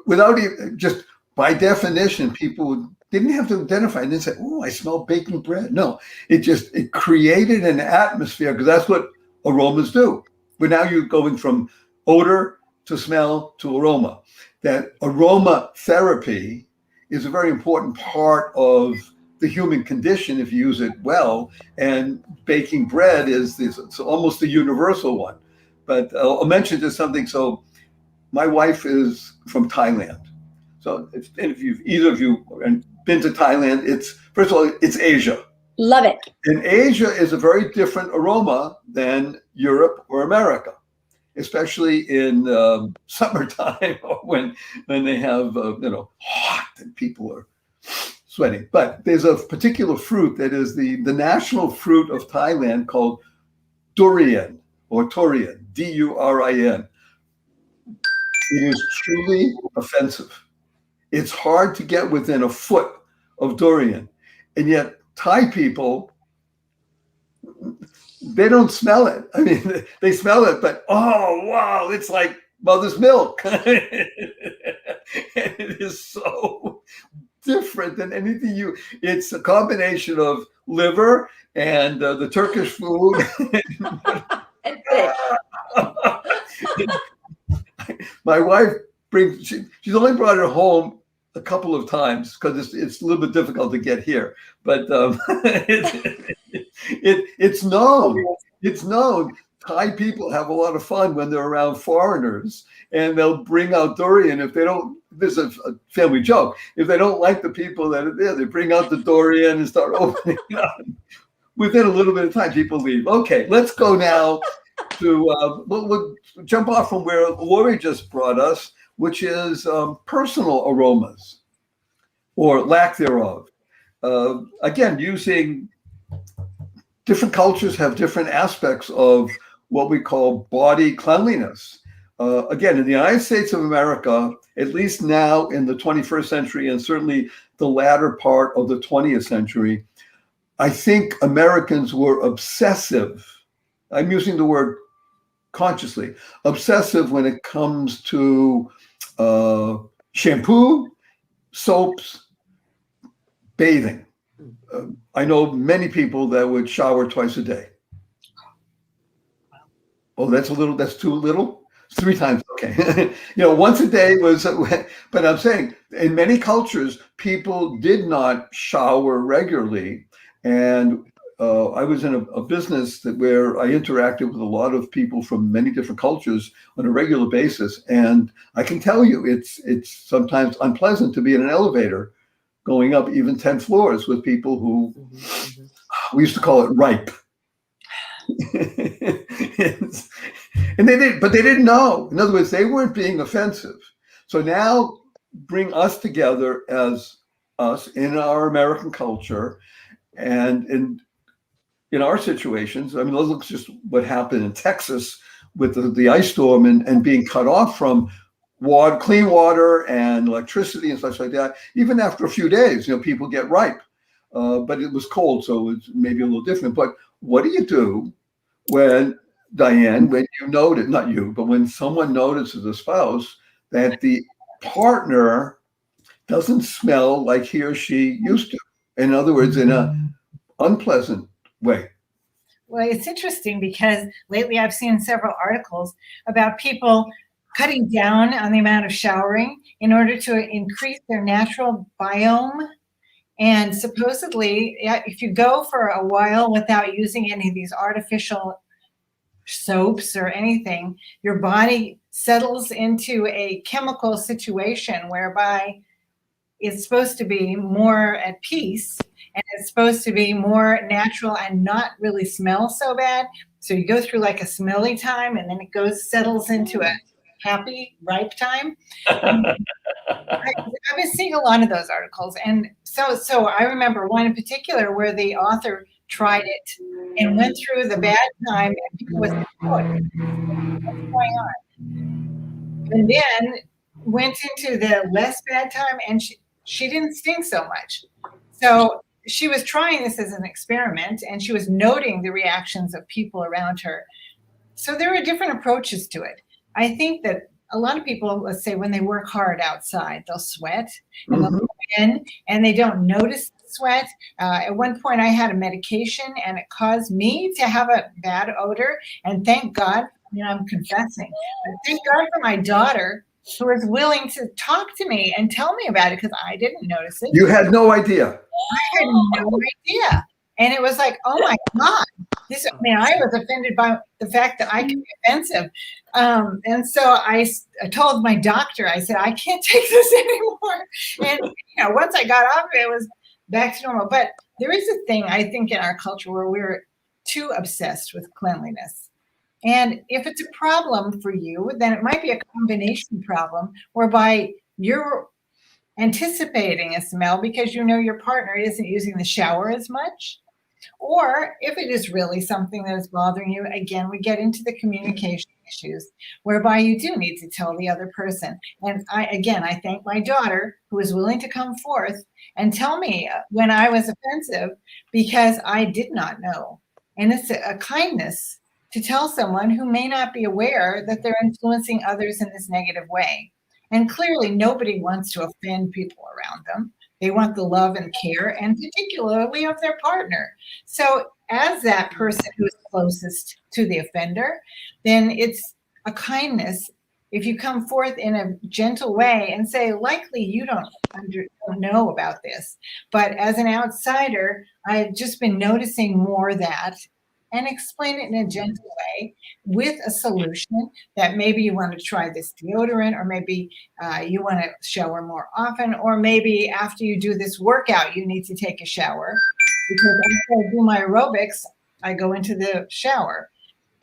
B: Without even, just by definition, people didn't have to identify. They didn't say, "Oh, I smell baking bread." No, it created an atmosphere because that's what aromas do. But now you're going from odor to smell to aroma. that aromatherapy is a very important part of the human condition if you use it well. And baking bread is it's almost a universal one. But I'll mention just something. So my wife is from Thailand. So if you've either of you been to Thailand, first of all, it's Asia.
C: Love it.
B: And Asia is a very different aroma than Europe or America, especially in summertime when they have hot and people are sweating. But there's a particular fruit that is the national fruit of Thailand called durian or Durian, Durin. It is truly offensive. It's hard to get within a foot of durian. And yet Thai people, they don't smell it. I mean, they smell it, but oh, wow, it's like mother's milk. It is so different than anything it's a combination of liver and the Turkish food.
D: And fish.
B: My wife she's only brought it home a couple of times because it's a little bit difficult to get here, but it's known. It's known. Thai people have a lot of fun when they're around foreigners, and they'll bring out durian if they don't. This is a family joke. If they don't like the people that are there, they bring out the durian and start opening it up. Within a little bit of time, people leave. Okay, let's go now to we'll jump off from where Lori just brought us, which is personal aromas or lack thereof. Again, using different cultures have different aspects of what we call body cleanliness. Again, in the United States of America, at least now in the 21st century and certainly the latter part of the 20th century, I think Americans were obsessive. I'm using the word consciously, obsessive when it comes to shampoo, soaps, bathing. I know many people that would shower twice a day. Oh, that's too little? It's 3 times, okay. Once a day was, but I'm saying in many cultures, people did not shower regularly. And I was in a business where I interacted with a lot of people from many different cultures on a regular basis. And I can tell you, it's sometimes unpleasant to be in an elevator going up even 10 floors with people who we used to call it ripe. And they didn't know. In other words, they weren't being offensive. So now bring us together as us in our American culture and in our situations. I mean, look just what happened in Texas with the ice storm and being cut off from clean water and electricity and such like that. Even after a few days, people get ripe. But it was cold, so it's maybe a little different. But what do you do when, Diane, when you notice, not you, but when someone notices a spouse that the partner doesn't smell like he or she used to? In other words, in an unpleasant way.
A: Well, it's interesting because lately I've seen several articles about people cutting down on the amount of showering in order to increase their natural biome. And supposedly, if you go for a while without using any of these artificial soaps or anything, your body settles into a chemical situation whereby it's supposed to be more at peace and it's supposed to be more natural and not really smell so bad. So you go through like a smelly time and then it settles into a happy, ripe time. I've been seeing a lot of those articles. And so I remember one in particular where the author tried it and went through the bad time and people was like, what's going on? And then went into the less bad time and she didn't stink so much. So she was trying this as an experiment and she was noting the reactions of people around her. So there are different approaches to it. I think that a lot of people, let's say when they work hard outside, they'll sweat and they'll go in and they don't notice the sweat. At one point I had a medication and it caused me to have a bad odor. And thank God, I'm confessing, but thank God for my daughter who was willing to talk to me and tell me about it because I didn't notice it.
B: You had no idea.
A: I had no idea. And it was like, oh my God. I was offended by the fact that I could be offensive. And so I told my doctor, I said, I can't take this anymore. And, once I got off it was back to normal. But there is a thing, I think, in our culture where we're too obsessed with cleanliness. And if it's a problem for you, then it might be a combination problem whereby you're anticipating a smell because you know your partner isn't using the shower as much. Or if it is really something that is bothering you, again, we get into the communication issues whereby you do need to tell the other person. And I thank my daughter who was willing to come forth and tell me when I was offensive because I did not know. And it's a kindness to tell someone who may not be aware that they're influencing others in this negative way. And clearly nobody wants to offend people around them. They want the love and care, and particularly of their partner. So as that person who is closest to the offender, then it's a kindness if you come forth in a gentle way and say, likely you don't know about this. But as an outsider, I've just been noticing more that, and explain it in a gentle way with a solution that maybe you want to try this deodorant, or maybe you want to shower more often, or maybe after you do this workout, you need to take a shower. Because after I do my aerobics, I go into the shower.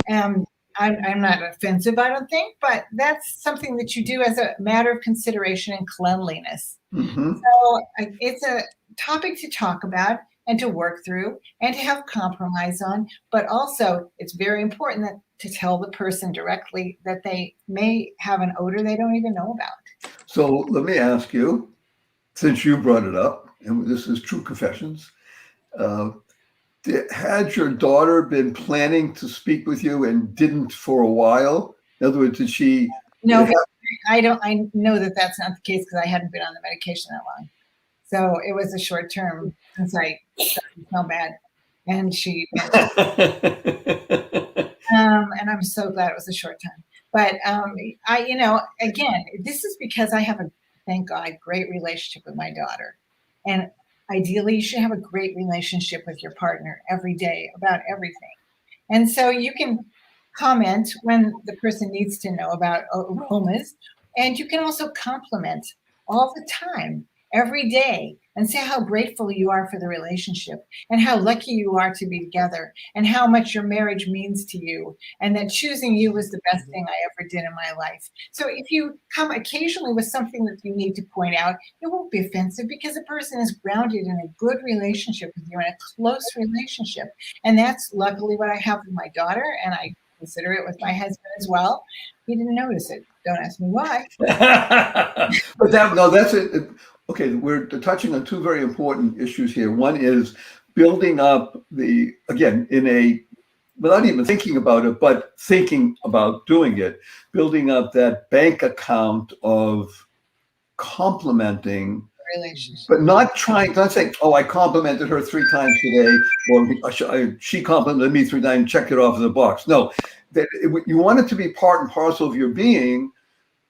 A: I'm not offensive, I don't think, but that's something that you do as a matter of consideration and cleanliness.
B: Mm-hmm.
A: So it's a topic to talk about and to work through and to have compromise on, but also it's very important to tell the person directly that they may have an odor they don't even know about.
B: So let me ask you, since you brought it up, and this is true confessions, had your daughter been planning to speak with you and didn't for a while? In other words, did she?
A: No, I don't. I know that that's not the case because I hadn't been on the medication that long. So it was a short term since I started to smell bad. And she, and I'm so glad it was a short time. But again, this is because I have thank God, great relationship with my daughter. And ideally, you should have a great relationship with your partner every day about everything. And so you can comment when the person needs to know about aromas. And you can also compliment all the time, every day, and say how grateful you are for the relationship and how lucky you are to be together and how much your marriage means to you and that choosing you was the best thing I ever did in my life. So if you come occasionally with something that you need to point out, it won't be offensive because the person is grounded in a good relationship with you, in a close relationship. And that's luckily what I have with my daughter, and I consider it with my husband as well. He didn't notice it. Don't ask me why.
B: But that's it. Okay, we're touching on two very important issues here. One is building up without even thinking about it, but thinking about doing it, building up that bank account of complimenting, but not saying, oh, I complimented her 3 times today, or she complimented me 3 times, check it off in the box. No, you want it to be part and parcel of your being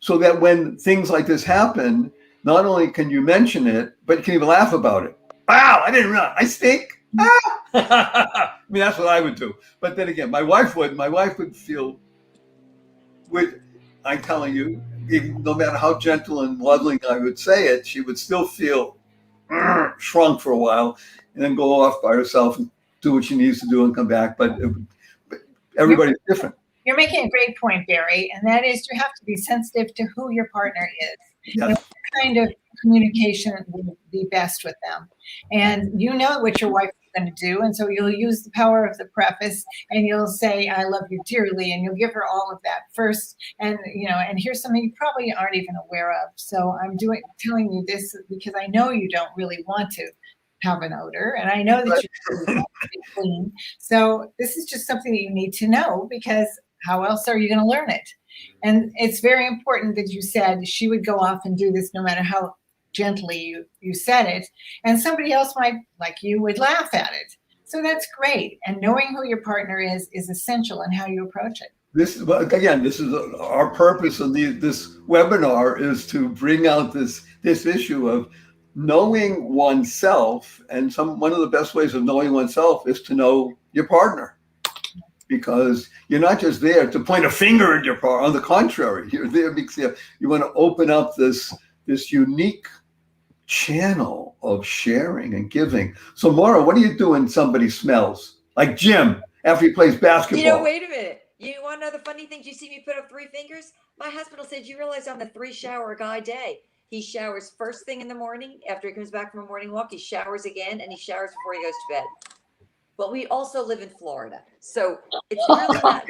B: so that when things like this happen, not only can you mention it, but you can even laugh about it. Wow, I didn't realize I stink. I mean, that's what I would do. But then again, my wife would feel, I'm telling you, even no matter how gentle and loving I would say it, she would still feel shrunk for a while and then go off by herself and do what she needs to do and come back. But everybody's different.
A: You're making a great point, Barry, and that is you have to be sensitive to who your partner is.
B: Yes.
A: And what kind of communication will be best with them. And you know what your wife is going to do, and so you'll use the power of the preface, and you'll say, I love you dearly, and you'll give her all of that first. And and here's something you probably aren't even aware of. So I'm telling you this because I know you don't really want to have an odor, and I know that you really want to be clean. So this is just something that you need to know, because how else are you going to learn it? And it's very important that you said she would go off and do this no matter how gently you said it. And somebody else might, like you, would laugh at it. So that's great. And knowing who your partner is essential in how you approach it.
B: this is our purpose of this webinar is to bring out this issue of knowing oneself, and one of the best ways of knowing oneself is to know your partner, because you're not just there to point a finger at your partner. On the contrary, you're there because you want to open up this unique channel of sharing and giving. So Maura, what do you do when somebody smells like Jim after he plays basketball?
D: Wait a minute. You want to know the funny thing? Did you see me put up 3 fingers? My husband said, you realize I'm a 3-shower guy day. He showers first thing in the morning. After he comes back from a morning walk, he showers again, and he showers before he goes to bed. But we also live in Florida. So it's really not.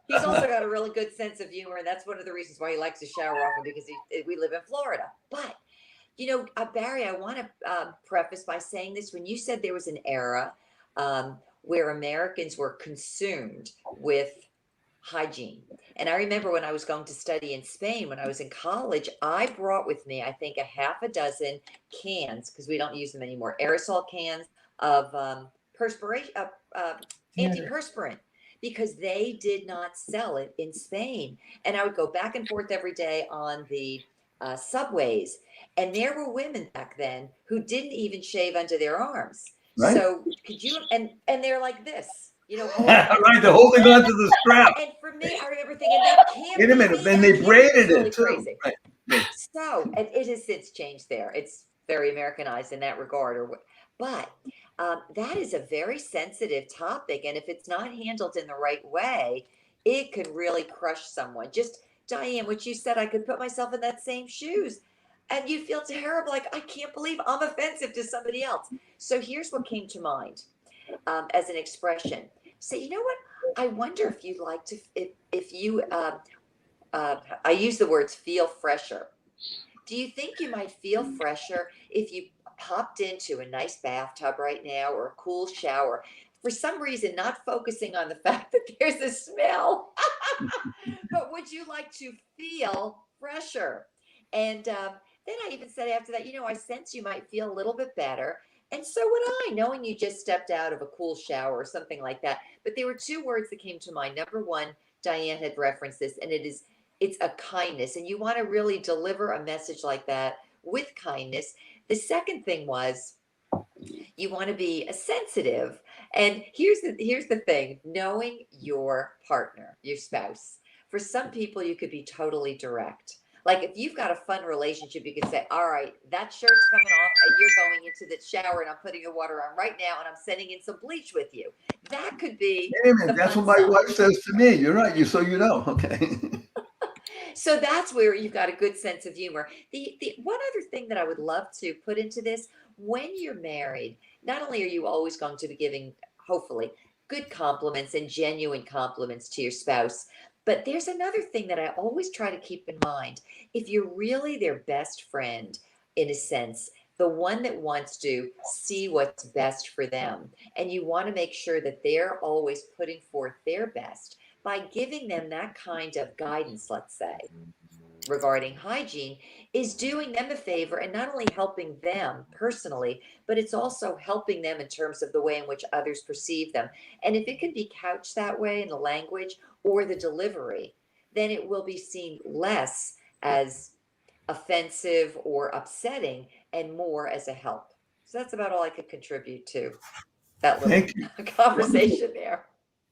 D: He's also got a really good sense of humor. And that's one of the reasons why he likes to shower often, because we live in Florida. But, Barry, I want to preface by saying this. When you said there was an era where Americans were consumed with hygiene. And I remember when I was going to study in Spain, when I was in college, I brought with me, I think, a half a dozen cans, because we don't use them anymore, aerosol cans of perspiration, antiperspirant, because they did not sell it in Spain. And I would go back and forth every day on the subways. And there were women back then who didn't even shave under their arms. Right. So could you, and they're like this.
B: Right, they're holding on to the strap.
D: And for me, I remember thinking, that can't
B: wait a minute, then they braided
D: really
B: it too.
D: Crazy. Right. So, and it has since changed there. It's very Americanized in that regard. But that is a very sensitive topic. And if it's not handled in the right way, it could really crush someone. Just, Diane, what you said, I could put myself in that same shoes. And you feel terrible, like, I can't believe I'm offensive to somebody else. So here's what came to mind as an expression. Say, you know what? I wonder if you'd like to, if you, I use the words feel fresher. Do you think you might feel fresher if you popped into a nice bathtub right now, or a cool shower? For some reason, not focusing on the fact that there's a smell, but would you like to feel fresher? And then I even said after that, I sense you might feel a little bit better. And so would I, knowing you just stepped out of a cool shower or something like that. But there were 2 words that came to mind. Number one, Diane had referenced this, and it's a kindness. And you want to really deliver a message like that with kindness. The second thing was, you want to be sensitive. And here's the thing, knowing your partner, your spouse. For some people, you could be totally direct. Like if you've got a fun relationship, you can say, all right, that shirt's coming off and you're going into the shower and I'm putting your water on right now and I'm sending in some bleach with you. That could be.
B: Wait a minute, that's what my wife says to me. You're right. Okay.
D: So that's where you've got a good sense of humor. The one other thing that I would love to put into this, when you're married, not only are you always going to be giving, hopefully, good compliments and genuine compliments to your spouse, but there's another thing that I always try to keep in mind. If you're really their best friend, in a sense, the one that wants to see what's best for them, and you want to make sure that they're always putting forth their best by giving them that kind of guidance, let's say, regarding hygiene, is doing them a favor and not only helping them personally, but it's also helping them in terms of the way in which others perceive them. And if it can be couched that way in the language or the delivery, then it will be seen less as offensive or upsetting and more as a help. So that's about all I could contribute to that little conversation there.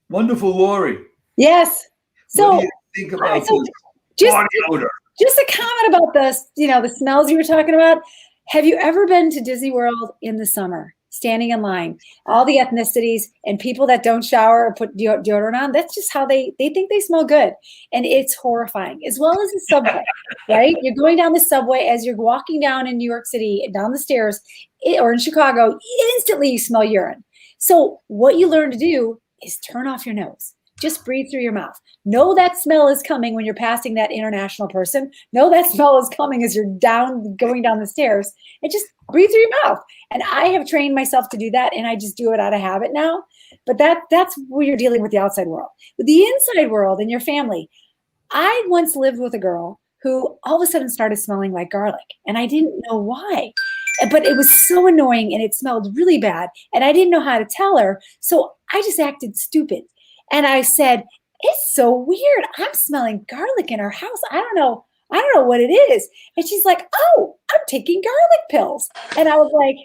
B: Wonderful, Lori.
C: Yes. So
B: what do you think about this body odor?
C: Just a comment about this, the smells you were talking about. Have you ever been to Disney World in the summer, standing in line, all the ethnicities and people that don't shower or put deodorant on? That's just how they think they smell good. And it's horrifying, as well as the subway, right? You're going down the subway as you're walking down in New York City, down the stairs, or in Chicago, instantly you smell urine. So what you learn to do is turn off your nose. Just breathe through your mouth. Know that smell is coming when you're passing that international person. Know that smell is coming as you're going down the stairs, and just breathe through your mouth. And I have trained myself to do that, and I just do it out of habit now. But that's where you're dealing with the outside world. With the inside world and your family, I once lived with a girl who all of a sudden started smelling like garlic, and I didn't know why. But it was so annoying, and it smelled really bad, and I didn't know how to tell her. So I just acted stupid. And I said, it's so weird. I'm smelling garlic in our house. I don't know what it is. And she's like, oh, I'm taking garlic pills. And I was like,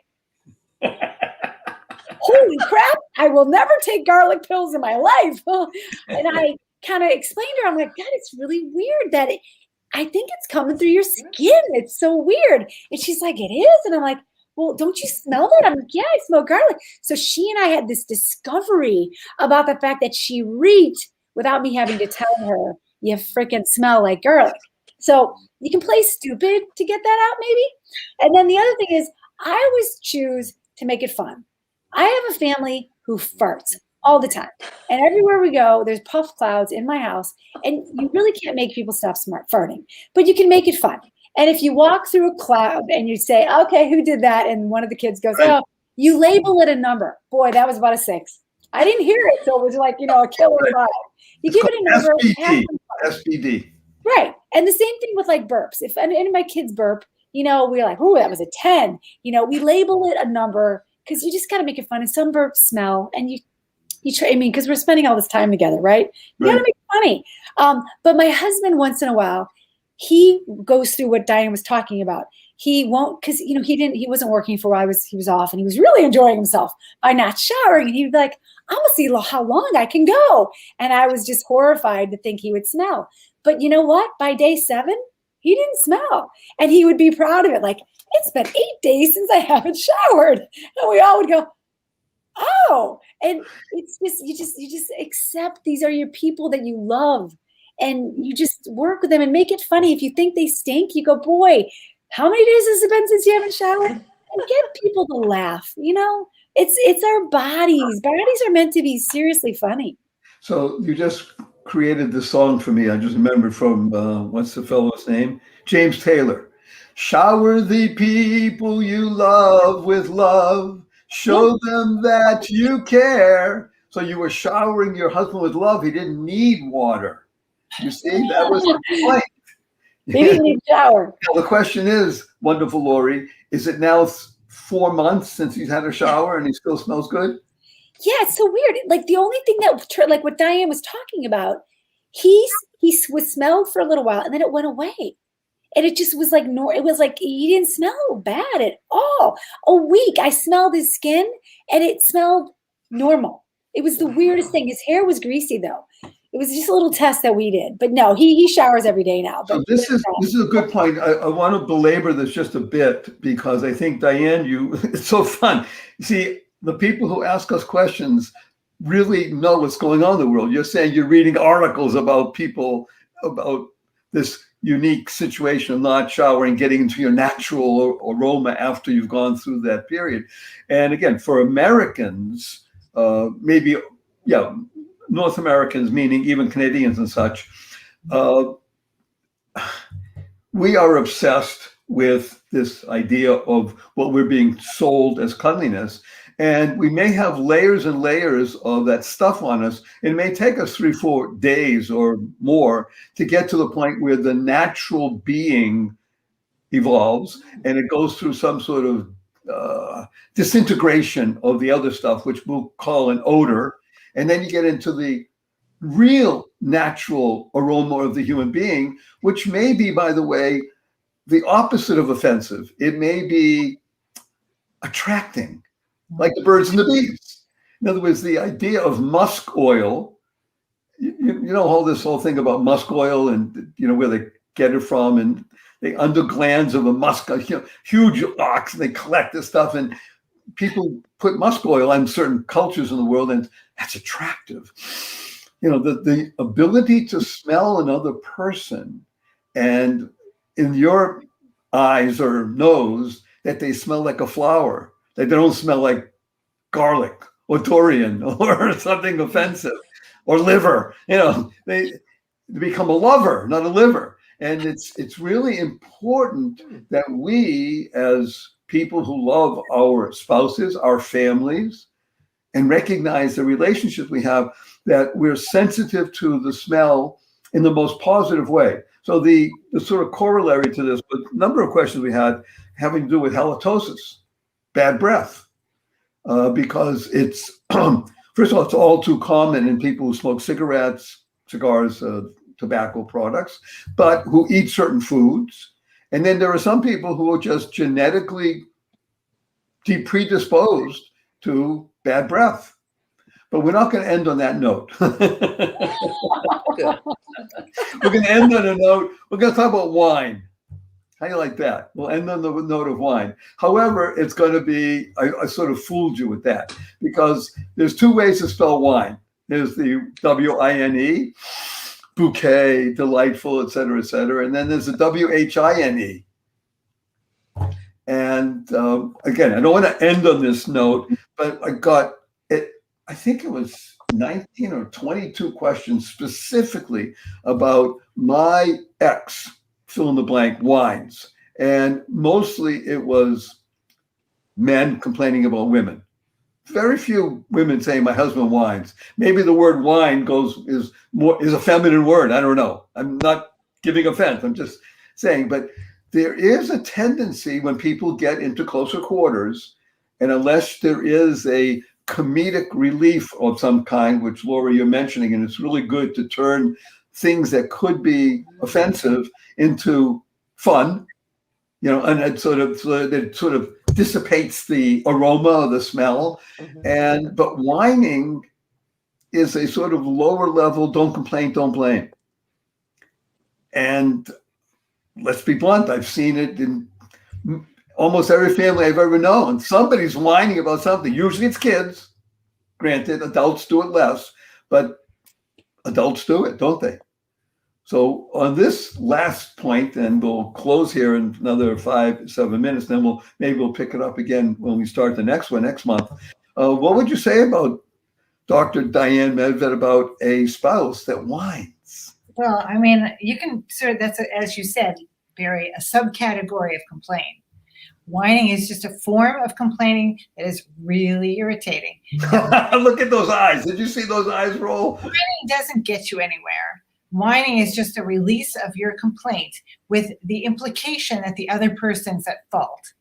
C: holy crap, I will never take garlic pills in my life. And I kind of explained to her, I'm like, God, it's really weird that I think it's coming through your skin. It's so weird. And she's like, it is. And I'm like, well, don't you smell it? I'm like, yeah, I smell garlic. So she and I had this discovery about the fact that she reeked without me having to tell her, you freaking smell like garlic. So you can play stupid to get that out, maybe. And then the other thing is, I always choose to make it fun. I have a family who farts all the time. And everywhere we go, there's puff clouds in my house. And you really can't make people stop farting, but you can make it fun. And if you walk through a cloud and you say, okay, who did that? And one of the kids goes, oh, you label it a number. Boy, that was about a 6. I didn't hear it. So it was like, a killer 5. You give it a number.
B: SPD.
C: Right. And the same thing with like burps. If any of my kids burp, we're like, oh, that was a 10. We label it a number because you just got to make it fun. And some burps smell and you try, because we're spending all this time together, right? You got to make it funny. But my husband, once in a while, he goes through what Diane was talking about. He won't, because he wasn't working for a while. He was off, and he was really enjoying himself by not showering. And he'd be like, I'm gonna see how long I can go. And I was just horrified to think he would smell. But you know what? By day 7, he didn't smell, and he would be proud of it. Like, it's been 8 days since I haven't showered, and we all would go, oh. And it's just you just accept these are your people that you love. And you just work with them and make it funny. If you think they stink, you go, boy, how many days has it been since you haven't showered? And get people to laugh. It's our bodies. Bodies are meant to be seriously funny.
B: So you just created this song for me. I just remembered from, what's the fellow's name? James Taylor. Shower the people you love with love. Show them that you care. So you were showering your husband with love. He didn't need water. You see, that was the point.
C: He didn't need a shower.
B: Now, the question is, wonderful Lori, is it now 4 months since he's had a shower and he still smells good?
C: Yeah, it's so weird. Like the only thing that, like what Diane was talking about, he was smelled for a little while and then it went away. And it just was like, it was like he didn't smell bad at all. A week, I smelled his skin and it smelled normal. It was the weirdest thing. His hair was greasy though. It was just a little test that we did. But no, he showers every day now.
B: So this is a good point. I want to belabor this just a bit because I think, Diane, it's so fun. See, the people who ask us questions really know what's going on in the world. You're saying you're reading articles about people, about this unique situation of not showering, getting into your natural aroma after you've gone through that period. And again, for Americans, maybe, North Americans, meaning even Canadians and such, we are obsessed with this idea of what we're being sold as cleanliness. And we may have layers and layers of that stuff on us. It may take us 3-4 days or more to get to the point where the natural being evolves and it goes through some sort of disintegration of the other stuff, which we'll call an odor. And then you get into the real natural aroma of the human being, which may be, by the way, the opposite of offensive. It may be attracting, like the birds and the bees. In other words, the idea of musk oil, you know, this whole thing about musk oil and, where they get it from, and the under glands of a musk, huge ox, and they collect this stuff, and people put musk oil on certain cultures in the world, and that's attractive. The ability to smell another person and in your eyes or nose that they smell like a flower, that they don't smell like garlic or durian or something offensive or liver, they become a lover, not a liver. And it's really important that we, as people who love our spouses, our families, and recognize the relationship we have, that we're sensitive to the smell in the most positive way. So the sort of corollary to this, but a number of questions we had having to do with halitosis, bad breath, because it's, first of all, it's all too common in people who smoke cigarettes, cigars, tobacco products, but who eat certain foods. And then there are some people who are just genetically predisposed to bad breath. But we're not going to end on that note.
D: Good.
B: We're going to end on a note. We're going to talk about wine. How do you like that? We'll end on the note of wine. However, it's going to be, I sort of fooled you with that, because there's two ways to spell wine. There's the W-I-N-E, bouquet, delightful, et cetera, et cetera. And then there's the W-H-I-N-E. And again, I don't want to end on this note, but I got it. I think it was 19 or 22 questions specifically about my ex, fill in the blank, wines. And mostly it was men complaining about women. Very few women saying my husband wines. Maybe the word wine is a feminine word. I don't know. I'm not giving offense. I'm just saying, but there is a tendency when people get into closer quarters, and unless there is a comedic relief of some kind, which Laura, you're mentioning, and it's really good to turn things that could be offensive into fun, and it sort of dissipates the aroma or the smell.
D: Mm-hmm.
B: But whining is a sort of lower level, don't complain, don't blame. And let's be blunt, I've seen it in almost every family I've ever known. Somebody's whining about something. Usually it's kids. Granted, adults do it less, but adults do it, don't they? So on this last point, and we'll close here in another 5-7 minutes, then we'll pick it up again when we start the next one next month. What would you say about Dr. Diane Medved about a spouse that whines?
A: Well, I mean, you can that's as you said, Barry, a subcategory of complaint. Whining is just a form of complaining that is really irritating.
B: Look at those eyes. Did you see those eyes roll?
A: Whining doesn't get you anywhere. Whining is just a release of your complaint with the implication that the other person's at fault.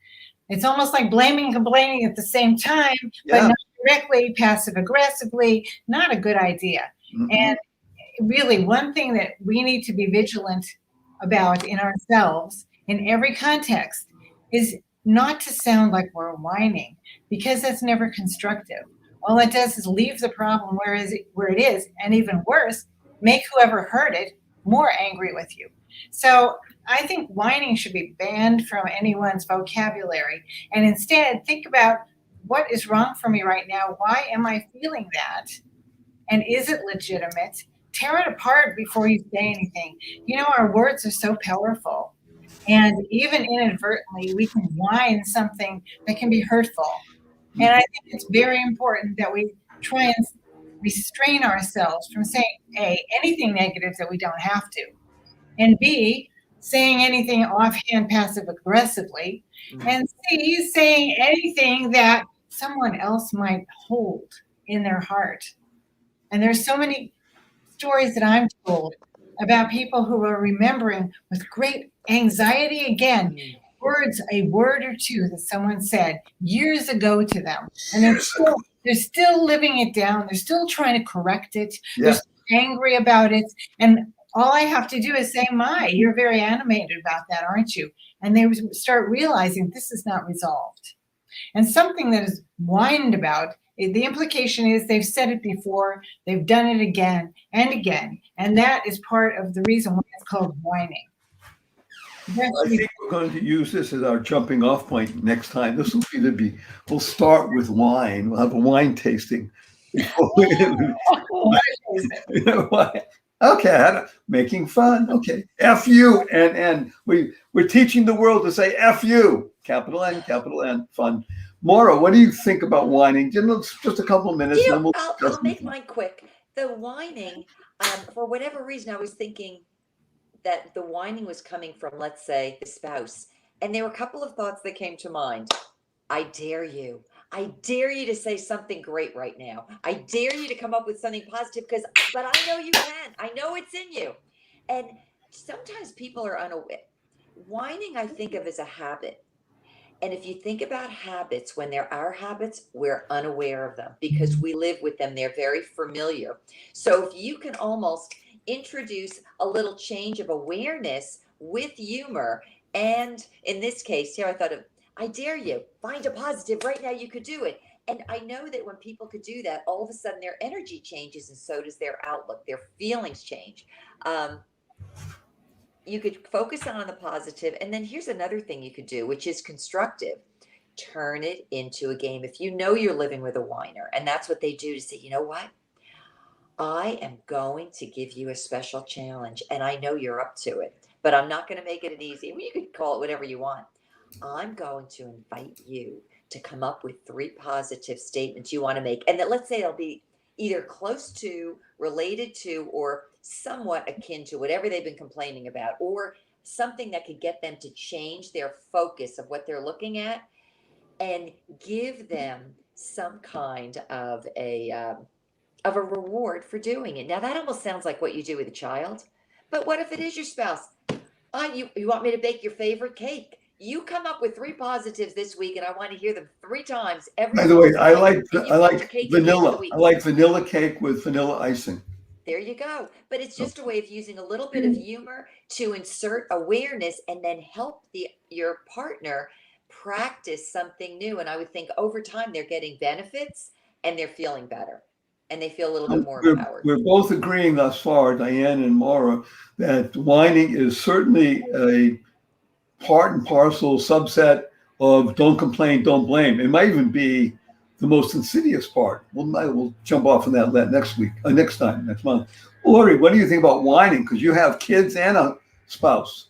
A: It's almost like blaming and complaining at the same time, but not directly, passive aggressively, not a good idea. Mm-hmm. And really, one thing that we need to be vigilant about in ourselves in every context is not to sound like we're whining, because that's never constructive. All it does is leave the problem where it is, and even worse, make whoever heard it more angry with you. So I think whining should be banned from anyone's vocabulary. And instead, think about what is wrong for me right now. Why am I feeling that? And is it legitimate? Tear it apart before you say anything. Our words are so powerful. And even inadvertently, we can whine something that can be hurtful. And I think it's very important that we try and restrain ourselves from saying, A, anything negative that we don't have to, and B, saying anything offhand, passive aggressively, and C, saying anything that someone else might hold in their heart. And there's so many stories that I'm told about people who are remembering with great anxiety, again, a word or two that someone said years ago to them, and they're still living it down. They're still trying to correct it. Yeah. They're still angry about it. And all I have to do is say, you're very animated about that, aren't you? And they start realizing this is not resolved. And something that is whined about, the implication is they've said it before, they've done it again and again. And that is part of the reason why it's called whining.
B: I think we're going to use this as our jumping off point next time. This will we'll start with wine. We'll have a wine tasting. Okay, making fun. Okay, F you. And we're teaching the world to say F you. Capital N, fun. Maura, what do you think about whining? Just a couple of minutes. Then
D: I'll make mine quick. The whining, for whatever reason, I was thinking that the whining was coming from, let's say, the spouse. And there were a couple of thoughts that came to mind. I dare you. I dare you to say something great right now. I dare you to come up with something positive, but I know you can. I know it's in you. And sometimes people are unaware. Whining, I think of as a habit. And if you think about habits, when they're our habits, we're unaware of them because we live with them. They're very familiar. So if you can almost introduce a little change of awareness with humor, and in this case here, I thought of, I dare you, find a positive right now, you could do it. And I know that when people could do that, all of a sudden their energy changes and so does their outlook, their feelings change. You could focus on the positive, and then here's another thing you could do, which is constructive. Turn it into a game. If you know you're living with a whiner, and that's what they do, to say, you know what? I am going to give you a special challenge, and I know you're up to it, but I'm not going to make it an easy. Well, you could call it whatever you want. I'm going to invite you to come up with 3 positive statements you want to make, and that, let's say, it'll be either close to, related to, or somewhat akin to whatever they've been complaining about, or something that could get them to change their focus of what they're looking at, and give them some kind of a reward for doing it. Now that almost sounds like what you do with a child, but what if it is your spouse? You want me to bake your favorite cake? You come up with 3 positives this week, and I want to hear them 3 times every.
B: By the way, I like
D: cake
B: vanilla. I like vanilla cake with vanilla icing.
D: There you go. But it's just a way of using a little bit of humor to insert awareness and then help your partner practice something new. And I would think over time they're getting benefits and they're feeling better and they feel a little bit more empowered.
B: We're both agreeing thus far, Diane and Maura, that whining is certainly a part and parcel subset of don't complain, don't blame. It might even be the most insidious part. We'll jump off on that next month. Lori, what do you think about whining? Because you have kids and a spouse.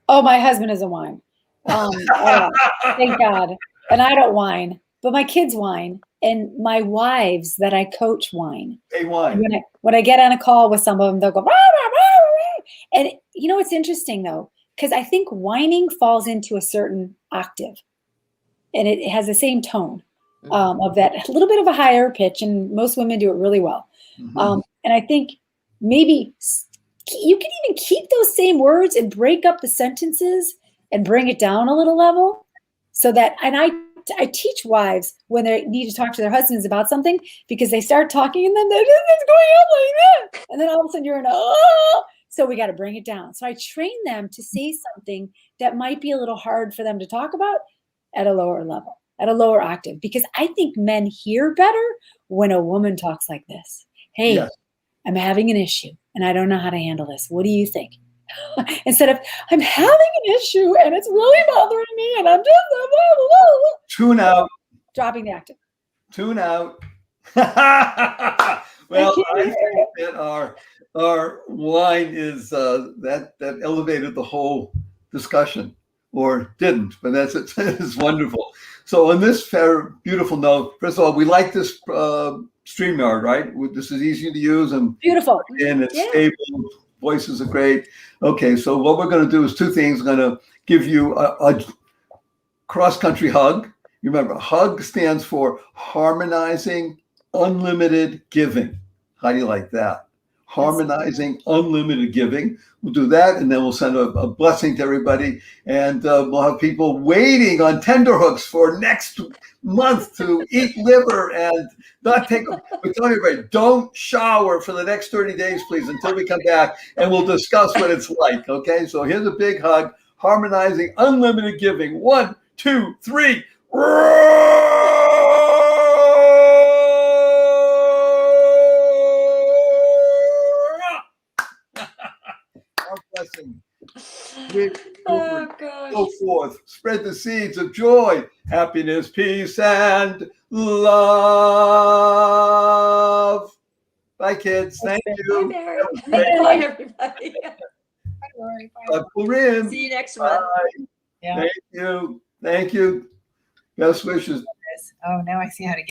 C: Oh, my husband is a whine. Thank God. And I don't whine, but my kids whine, and my wives that I coach whine.
B: They whine.
C: When I get on a call with some of them, they'll go, rah, rah, rah, rah. And you know, it's interesting though, because I think whining falls into a certain octave, and it has the same tone. Of that, a little bit of a higher pitch, and most women do it really well. Mm-hmm. And I think maybe you can even keep those same words and break up the sentences and bring it down a little level, so that, and I teach wives when they need to talk to their husbands about something, because they start talking and then it's going on like that, and then all of a sudden you're in so we got to bring it down. So I train them to say something that might be a little hard for them to talk about at a lower level, at a lower octave, because I think men hear better when a woman talks like this. Hey, yes. I'm having an issue and I don't know how to handle this. What do you think? Instead of, I'm having an issue and it's really bothering me and I'm just blah, blah, blah.
B: Tune out.
C: Dropping the octave.
B: Tune out. Well, I think that our wine is that elevated the whole discussion, or didn't, but it's wonderful. So on this beautiful note, first of all, we like this StreamYard, right? This is easy to use and
C: beautiful,
B: and it's stable. Voices are great. Okay, so what we're going to do is 2 things. I'm going to give you a cross-country hug. You remember, hug stands for harmonizing unlimited giving. How do you like that? Harmonizing unlimited giving. We'll do that, and then we'll send a blessing to everybody, and we'll have people waiting on tenterhooks for next month to eat liver and not take them. We're telling everybody, don't shower for the next 30 days, please, until we come back, and we'll discuss what it's like, okay? So here's a big hug, harmonizing unlimited giving. 1, 2, 3. Blessing. Go forth, spread the seeds of joy, happiness, peace, and love. Bye, kids. Thank you.
D: Bye, everybody.
B: Bye, Lori.
D: See you next month.
A: Yeah.
B: Thank you. Best wishes.
A: Oh, now I see how to get